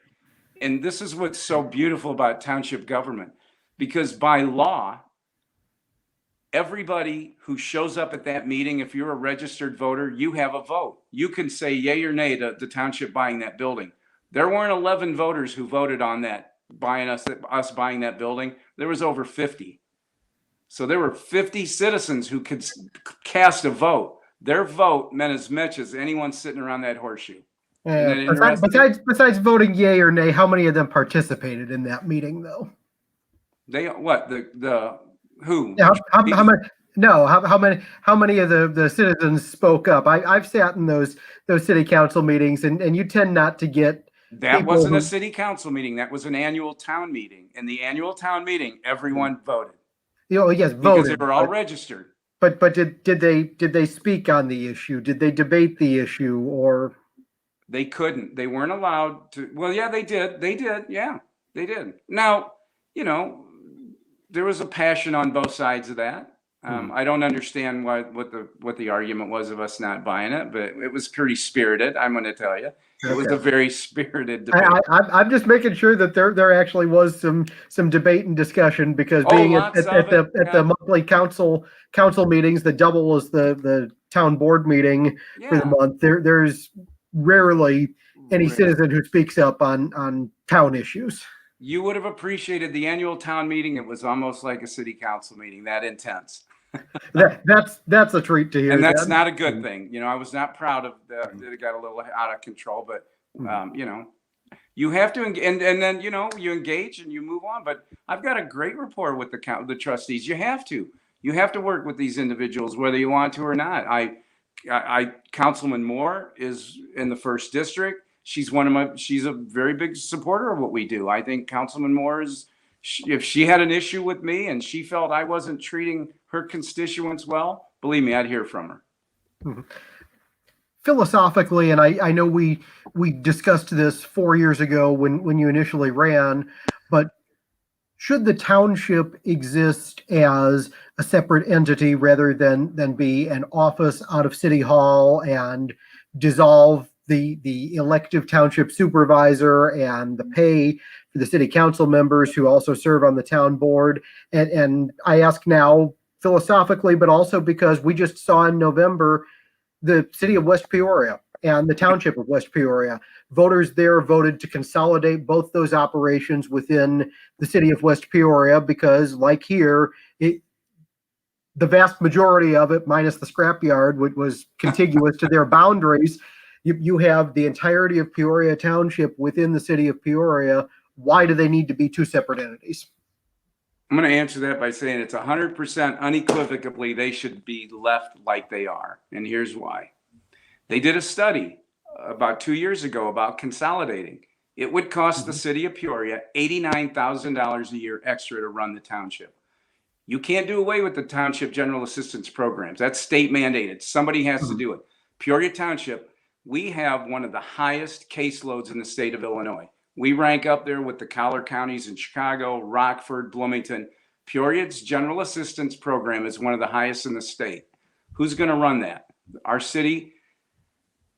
And this is what's so beautiful about township government, because by law, everybody who shows up at that meeting, if you're a registered voter, you have a vote. You can say yay or nay to the township buying that building. There weren't 11 voters who voted on that, us buying that building. There was over 50. So there were 50 citizens who could cast a vote. Their vote meant as much as anyone sitting around that horseshoe. Besides voting yay or nay, how many of them participated in that meeting, though? Who? How many of the citizens spoke up? I've sat in those city council meetings, and you tend not to get. That wasn't a city council meeting. That was an annual town meeting. In the annual town meeting, everyone voted. Yes, voted because they were all registered. But did they speak on the issue? Did they debate the issue, or? They couldn't. They weren't allowed to. Well, yeah, they did. They did. Yeah, they did. Now, there was a passion on both sides of that. I don't understand what the argument was of us not buying it, but it was pretty spirited. I'm going to tell you, it was a very spirited debate. I'm just making sure that there actually was some debate and discussion, because being at the monthly council meetings that double as the town board meeting for the month, there's rarely any citizen who speaks up on town issues. You would have appreciated the annual town meeting. It was almost like a city council meeting, that intense. That's a treat to hear. And that's not a good thing. I was not proud of that. It got a little out of control, but you have to, and then, you engage and you move on. But I've got a great rapport with the trustees. You have to work with these individuals, whether you want to or not. Councilman Moore is in the 1st district. She's a very big supporter of what we do. I think Councilman Moore if she had an issue with me and she felt I wasn't treating her constituents well, believe me, I'd hear from her. Mm-hmm. Philosophically, and I know we discussed this 4 years ago when you initially ran, but should the township exist as a separate entity rather than be an office out of City Hall and dissolve the elective township supervisor and the pay for the city council members who also serve on the town board? And I ask now philosophically, but also because we just saw in November the city of West Peoria and the township of West Peoria. Voters there voted to consolidate both those operations within the city of West Peoria because, like here, the vast majority of it, minus the scrapyard, which was contiguous to their boundaries, you have the entirety of Peoria Township within the city of Peoria. Why do they need to be two separate entities? I'm going to answer that by saying it's 100% unequivocally they should be left like they are. And here's why. They did a study about 2 years ago about consolidating. It would cost the city of Peoria $89,000 a year extra to run the township. You can't do away with the township general assistance programs. That's state mandated. Somebody has to do it. Peoria Township, we have one of the highest caseloads in the state of Illinois. We rank up there with the collar counties in Chicago, Rockford, Bloomington. Peoria's general assistance program is one of the highest in the state. Who's going to run that? Our city.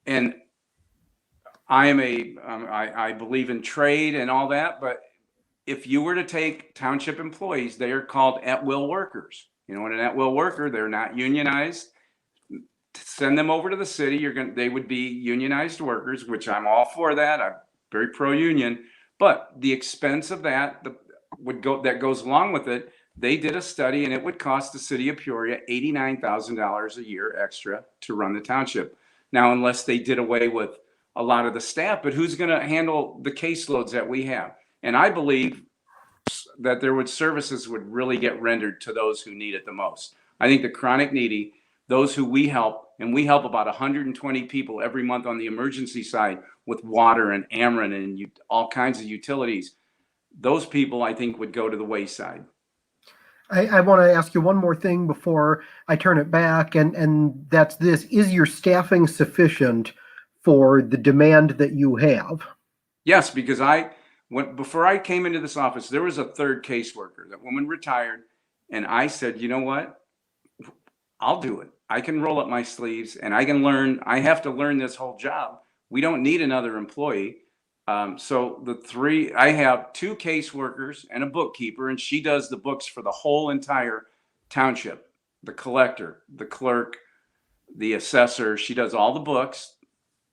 And I believe in trade and all that, but if you were to take township employees, they are called at-will workers. What an at-will worker, they're not unionized. Send them over to the city. They would be unionized workers, which I'm all for that. I'm very pro-union, but the expense of that goes along with it. They did a study and it would cost the city of Peoria $89,000 a year extra to run the township. Now, unless they did away with a lot of the staff, but who's going to handle the caseloads that we have? And I believe that services would really get rendered to those who need it the most. I think the chronic needy, those who we help, and we help about 120 people every month on the emergency side with water and Ameren and all kinds of utilities. Those people, I think, would go to the wayside. I want to ask you one more thing before I turn it back, and that's this. Is your staffing sufficient for the demand that you have? Yes, because before I came into this office, there was a third caseworker. That woman retired, and I said, you know what? I'll do it. I can roll up my sleeves and I can learn. I have to learn this whole job. We don't need another employee. So I have 2 caseworkers and a bookkeeper, and she does the books for the whole entire township, the collector, the clerk, the assessor. She does all the books,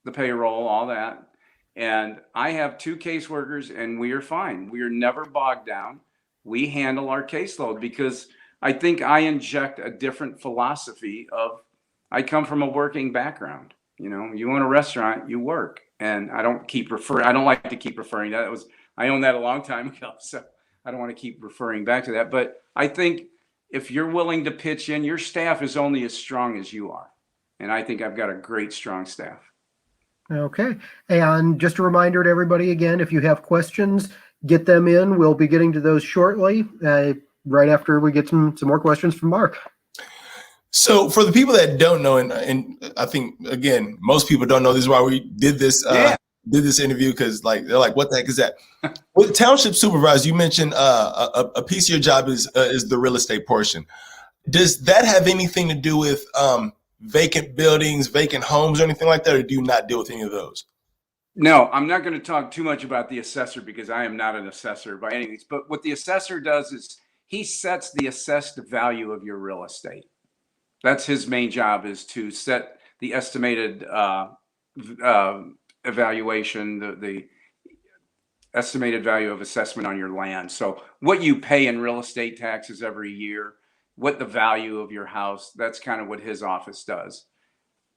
the payroll, all that. And I have 2 caseworkers, and we are fine. We are never bogged down. We handle our caseload because I think I inject a different philosophy I come from a working background. You own a restaurant, you work. And I don't like to keep referring to that. I owned that a long time ago, so I don't want to keep referring back to that. But I think if you're willing to pitch in, your staff is only as strong as you are. And I think I've got a great, strong staff. Okay. And just a reminder to everybody again, if you have questions, get them in. We'll be getting to those shortly, right after we get some more questions from Marc. So for the people that don't know, and I think, again, most people don't know, this is why we did this interview, because they're like, what the heck is that? With Township Supervisor, you mentioned a piece of your job is the real estate portion. Does that have anything to do with vacant buildings, vacant homes, or anything like that, or do you not deal with any of those? No, I'm not going to talk too much about the assessor because I am not an assessor by any means. But what the assessor does is he sets the assessed value of your real estate. That's his main job, is to set the estimated evaluation, the estimated value of assessment on your land. So what you pay in real estate taxes every year, what the value of your house, that's kind of what his office does.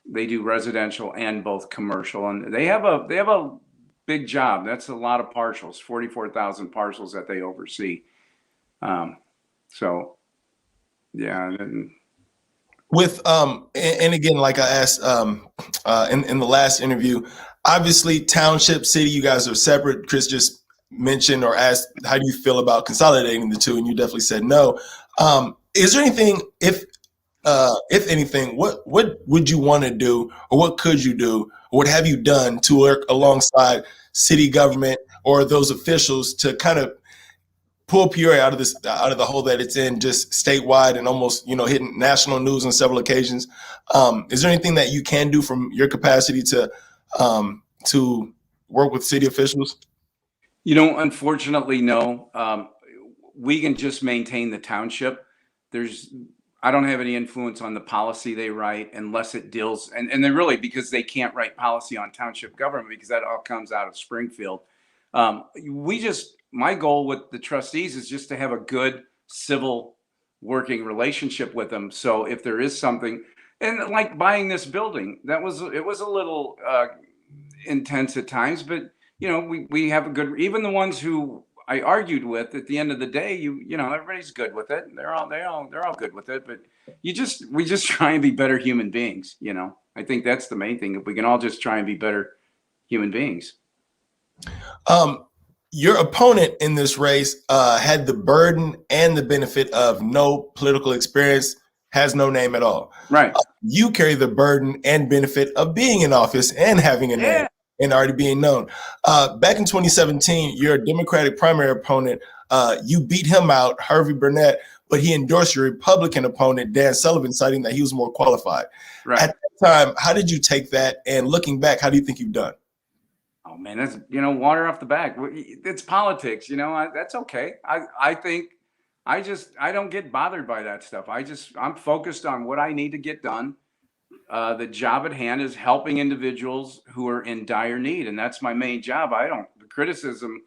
They do residential and both commercial, and they have a big job. That's a lot of parcels, 44,000 parcels that they oversee. So yeah. With and again, like I asked in the last interview, obviously township, city, you guys are separate. Chris just mentioned or asked, how do you feel about consolidating the two? And you definitely said no. Is there anything, if anything, what would you want to do, or what could you do, or what have you done to work alongside city government or those officials to kind of pull Peoria out of the hole that it's in, just statewide and almost, hitting national news on several occasions? Is there anything that you can do from your capacity to work with city officials? Unfortunately, no. We can just maintain the township. I don't have any influence on the policy they write unless it deals, and they're really, because they can't write policy on township government because that all comes out of Springfield. My goal with the trustees is just to have a good civil working relationship with them. So if there is something, and like buying this building, it was a little intense at times, but we have a good, even the ones who I argued with, at the end of the day, everybody's good with it. They're all good with it, but we just try and be better human beings. I think that's the main thing. If we can all just try and be better human beings. Your opponent in this race had the burden and the benefit of no political experience, has no name at all. Right. You carry the burden and benefit of being in office and having a name and already being known. Back in 2017, your Democratic primary opponent, you beat him out, Harvey Burnett, but he endorsed your Republican opponent, Dan Sullivan, citing that he was more qualified. Right. At that time, how did you take that? And looking back, how do you think you've done? Oh man, that's water off the back. It's politics, that's okay. I think I don't get bothered by that stuff. I'm focused on what I need to get done. The job at hand is helping individuals who are in dire need, and that's my main job. The criticism.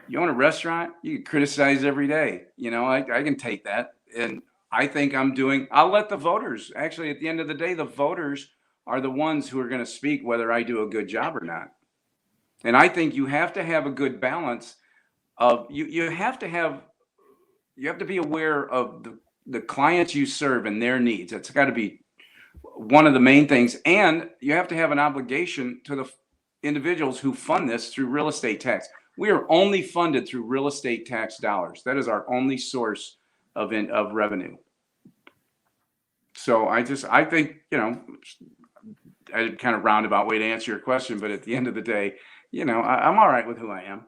You own a restaurant, you can criticize every day. I can take that, and I think I'll let the voters. Actually, at the end of the day, the voters are the ones who are going to speak whether I do a good job or not. And I think you have to have a good balance of you have to be aware of the clients you serve and their needs. That's got to be one of the main things. And you have to have an obligation to the individuals who fund this through real estate tax. We are only funded through real estate tax dollars. That is our only source of revenue. So I think, a kind of roundabout way to answer your question, but at the end of the day, I'm all right with who I am.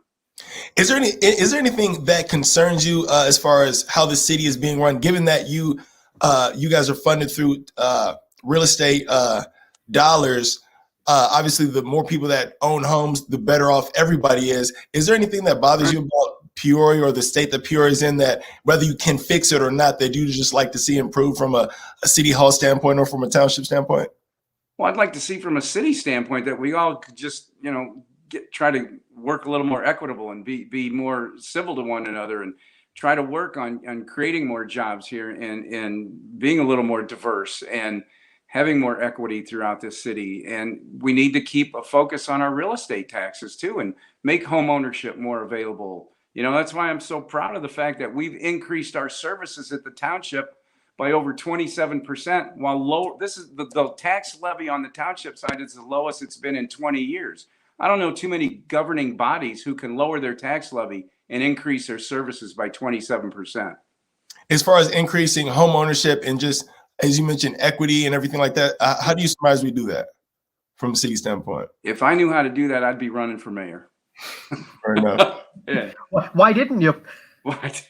Is there anything that concerns you as far as how the city is being run, given that you guys are funded through real estate dollars? Obviously, the more people that own homes, the better off everybody is. Is there anything that bothers you about Peoria or the state that Peoria is in, that whether you can fix it or not, that you just like to see improve from a city hall standpoint or from a township standpoint? Well, I'd like to see from a city standpoint that we all could just, try to work a little more equitable and be more civil to one another, and try to work on creating more jobs here and being a little more diverse and having more equity throughout this city. And we need to keep a focus on our real estate taxes too, and make home ownership more available. That's why I'm so proud of the fact that we've increased our services at the township by over 27%, while this is the tax levy on the township side is the lowest it's been in 20 years. I don't know too many governing bodies who can lower their tax levy and increase their services by 27%. As far as increasing home ownership and just, as you mentioned, equity and everything like that, how do you surmise we do that from a city standpoint? If I knew how to do that, I'd be running for mayor. Fair enough. Yeah. Why didn't you? What?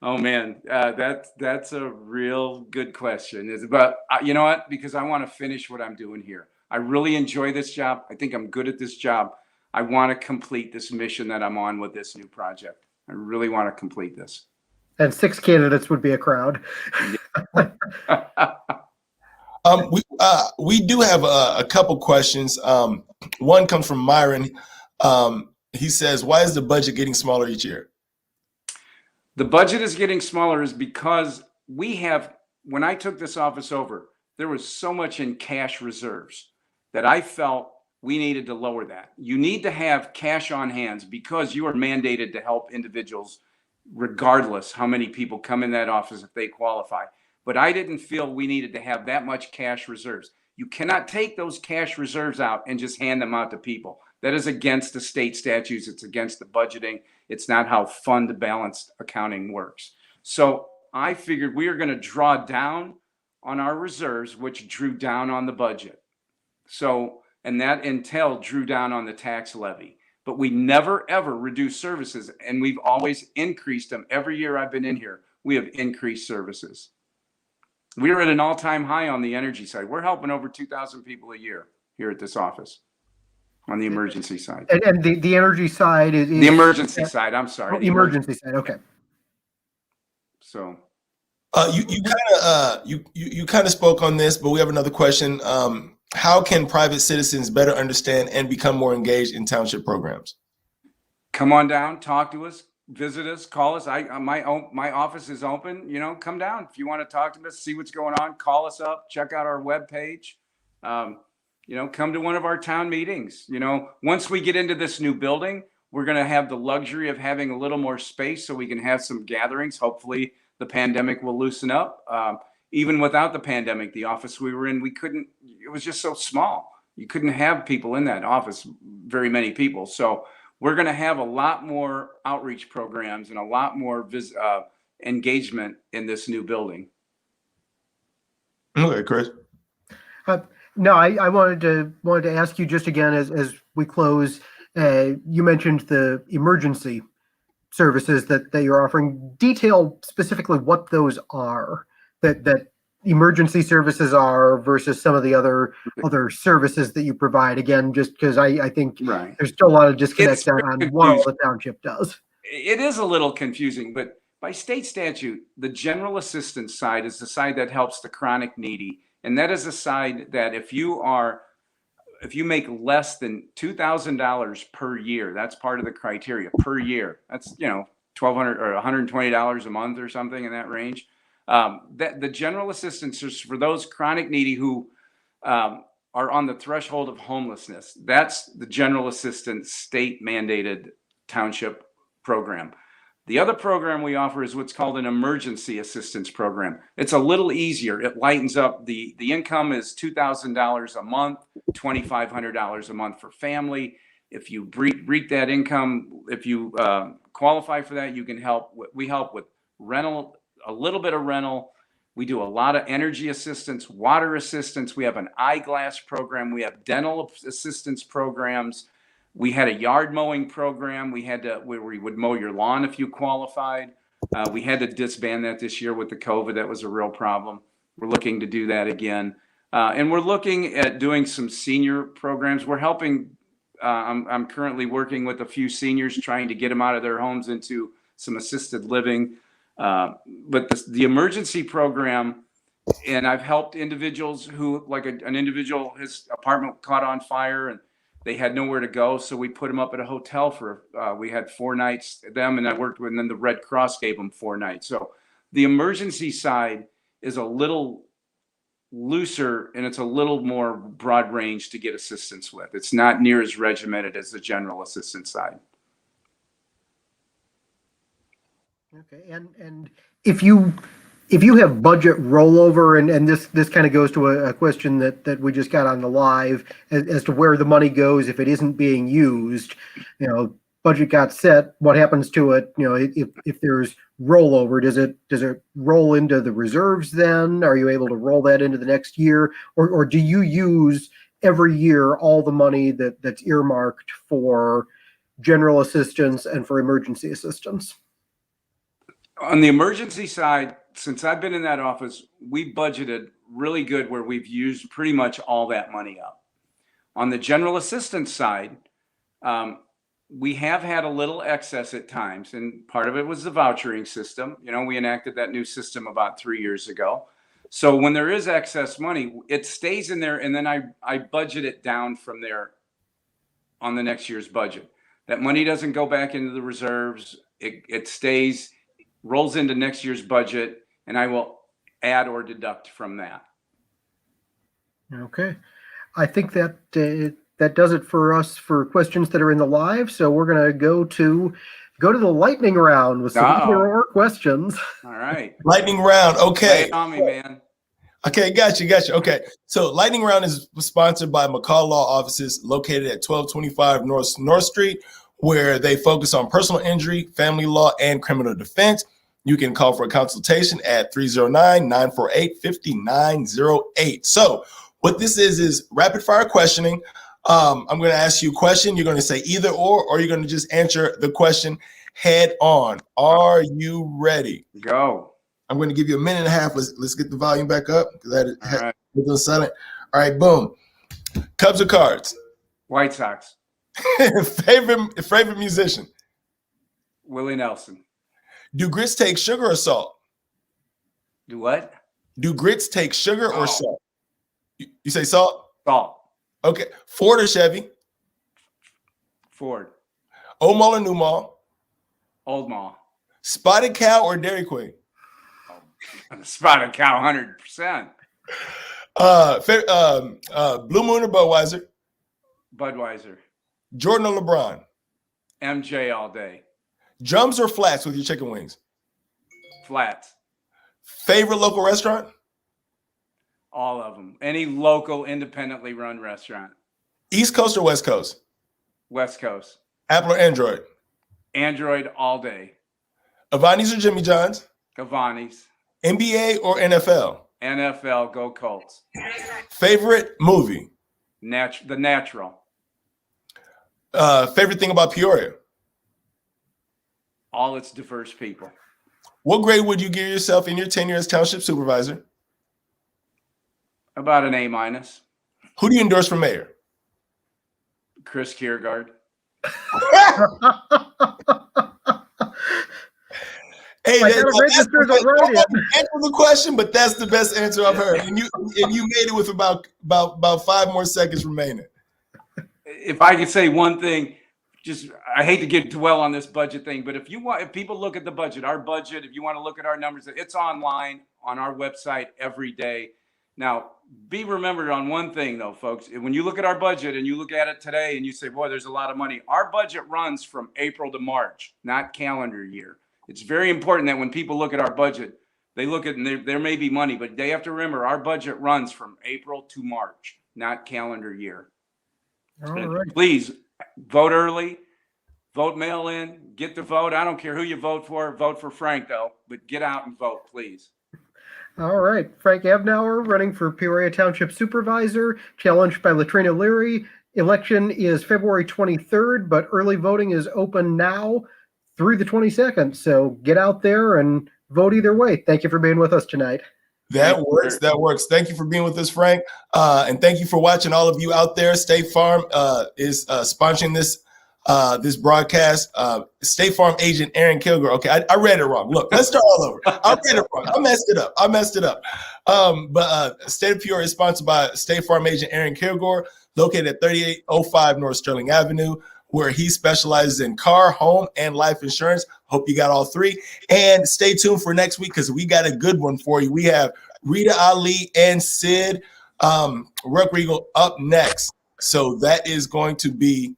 Oh man, that's a real good question. But you know what? Because I want to finish what I'm doing here. I really enjoy this job. I think I'm good at this job. I want to complete this mission that I'm on with this new project. I really want to complete this. And 6 candidates would be a crowd. We do have a couple questions. One comes from Myron. He says, "Why is the budget getting smaller each year?" The budget is getting smaller is because when I took this office over, there was so much in cash reserves that I felt we needed to lower that. You need to have cash on hands because you are mandated to help individuals regardless how many people come in that office if they qualify. But I didn't feel we needed to have that much cash reserves. You cannot take those cash reserves out and just hand them out to people. That is against the state statutes. It's against the budgeting. It's not how fund balanced accounting works. So I figured we are going to draw down on our reserves, which drew down on the budget. So, and that entailed drew down on the tax levy. But we never, ever reduced services. And we've always increased them. Every year I've been in here, we have increased services. We are at an all-time high on the energy side. We're helping over 2,000 people a year here at this office on the emergency side. And the energy side is the emergency side. I'm sorry. The emergency side. Okay. So you kind of spoke on this, but we have another question. How can private citizens better understand and become more engaged in township programs? Come on down, talk to us, visit us, call us. My office is open. Come down if you want to talk to us, see what's going on. Call us up, check out our webpage. Come to one of our town meetings. Once we get into this new building, we're going to have the luxury of having a little more space so we can have some gatherings. Hopefully the pandemic will loosen up. Even without the pandemic, the office we were in, it was just so small. You couldn't have people in that office, very many people. So we're going to have a lot more outreach programs and a lot more engagement in this new building. Okay, Chris. No, I wanted to ask you just again as we close. You mentioned the emergency services that you're offering. Detail specifically what those are. That emergency services are versus some of the other services that you provide. Again, just because I think there's still a lot of disconnect on what all the township does. It is a little confusing, but by state statute, the general assistance side is the side that helps the chronic needy. And that is a side that if you make less than $2,000 per year, that's part of the criteria per year. That's, $1,200 or $120 a month or something in that range. That the general assistance is for those chronic needy who are on the threshold of homelessness. That's the general assistance state mandated township program. The other program we offer is what's called an emergency assistance program. It's a little easier. It lightens up. The income is $2,000 a month, $2,500 a month for family. If you breach that income, if you qualify for that, you can help. We help with rental, a little bit of rental. We do a lot of energy assistance, water assistance. We have an eyeglass program. We have dental assistance programs. We had a yard mowing program. Where we would mow your lawn if you qualified. We had to disband that this year with the COVID. That was a real problem. We're looking to do that again. And we're looking at doing some senior programs. We're helping. I'm currently working with a few seniors, trying to get them out of their homes into some assisted living. But the emergency program, and I've helped individuals who, like an individual, his apartment caught on fire and they had nowhere to go. So we put them up at a hotel for, we had 4 nights, them, and I worked with, and then the Red Cross gave them 4 nights. So the emergency side is a little looser and it's a little more broad range to get assistance with. It's not near as regimented as the general assistance side. Okay, and if you have budget rollover, and this kind of goes to a question that we just got on the live as to where the money goes if it isn't being used, budget got set, what happens to it? If there's rollover, does it roll into the reserves then? Are you able to roll that into the next year, or do you use every year all the money that's earmarked for general assistance and for emergency assistance? On the emergency side, since I've been in that office, we budgeted really good where we've used pretty much all that money up. On the general assistance side, we have had a little excess at times, and part of it was the vouchering system. We enacted that new system about 3 years ago. So when there is excess money, it stays in there, and then I budget it down from there on the next year's budget. That money doesn't go back into the reserves. It stays, rolls into next year's budget, and I will add or deduct from that. Okay. I think that does it for us for questions that are in the live. So we're going to go to the lightning round with some either or questions. All right. Lightning round. Okay. Lay it on me, man. Okay, got you. Okay, so lightning round is sponsored by McCall Law Offices, located at 1225 North Street, where they focus on personal injury, family law, and criminal defense. You can call for a consultation at 309-948-5908. So what this is rapid fire questioning. I'm going to ask you a question. You're going to say either or you're going to just answer the question head on. Are you ready? Go. I'm going to give you a minute and a half. Let's get the volume back up because that is silent. All right, boom. Cubs or Cards? White Sox. favorite musician? Willie Nelson. Do grits take sugar or salt? Do what? Do grits take sugar or salt? You say salt? Salt. Okay. Ford or Chevy? Ford. Old Mall or New Mall? Old Mall. Spotted Cow or Dairy Queen? Spotted Cow, 100%. Blue Moon or Budweiser? Budweiser. Jordan or LeBron? MJ all day. Drums or flats with your chicken wings? Flats. Favorite local restaurant? All of them. Any local, independently run restaurant. East Coast or West Coast? West Coast. Apple or Android? Android all day. Avani's or Jimmy John's? Cavani's. NBA or NFL? NFL, go Colts. Favorite movie? The Natural. Favorite thing about Peoria? All its diverse people. What grade would you give yourself in your tenure as Township Supervisor? About an A-. Who do you endorse for mayor? Chris Kaergard. Hey, I gotta register the write-in. Answer the question, but that's the best answer I've heard. And you made it with about 5 more seconds remaining. If I could say one thing, I hate to get dwell on this budget thing, but if people look at the budget, our budget, if you want to look at our numbers, it's online on our website every day. Now, be remembered on one thing, though, folks. When you look at our budget and you look at it today and you say, boy, there's a lot of money. Our budget runs from April to March, not calendar year. It's very important that when people look at our budget, they look at, and there may be money, but they have to remember our budget runs from April to March, not calendar year. All right. Please vote early, vote mail in, get the vote. I don't care who you vote for Frank, though, but get out and vote, please. All right. Frank Abdnour running for Peoria Township Supervisor, challenged by Latrina Leary. Election is February 23rd, but early voting is open now through the 22nd. So get out there and vote either way. Thank you for being with us tonight. That works. That works. Thank you for being with us, Frank. And thank you for watching, all of you out there. State Farm is sponsoring this broadcast. State Farm agent Aaron Kaergard. Okay, I read it wrong. Look, let's start all over. I read it wrong. I messed it up. But State of Peoria is sponsored by State Farm agent Aaron Kaergard, located at 3805 North Sterling Avenue, where he specializes in car, home, and life insurance. Hope you got all three. And stay tuned for next week because we got a good one for you. We have Rita Ali and Sid Ruck Regal up next. So that is going to be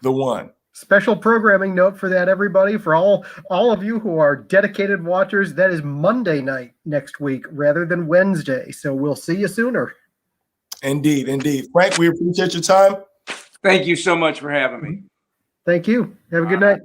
the one. Special programming note for that, everybody. For all of you who are dedicated watchers, that is Monday night next week rather than Wednesday. So we'll see you sooner. Indeed, indeed. Frank, we appreciate your time. Thank you so much for having me. Thank you. Have a good night.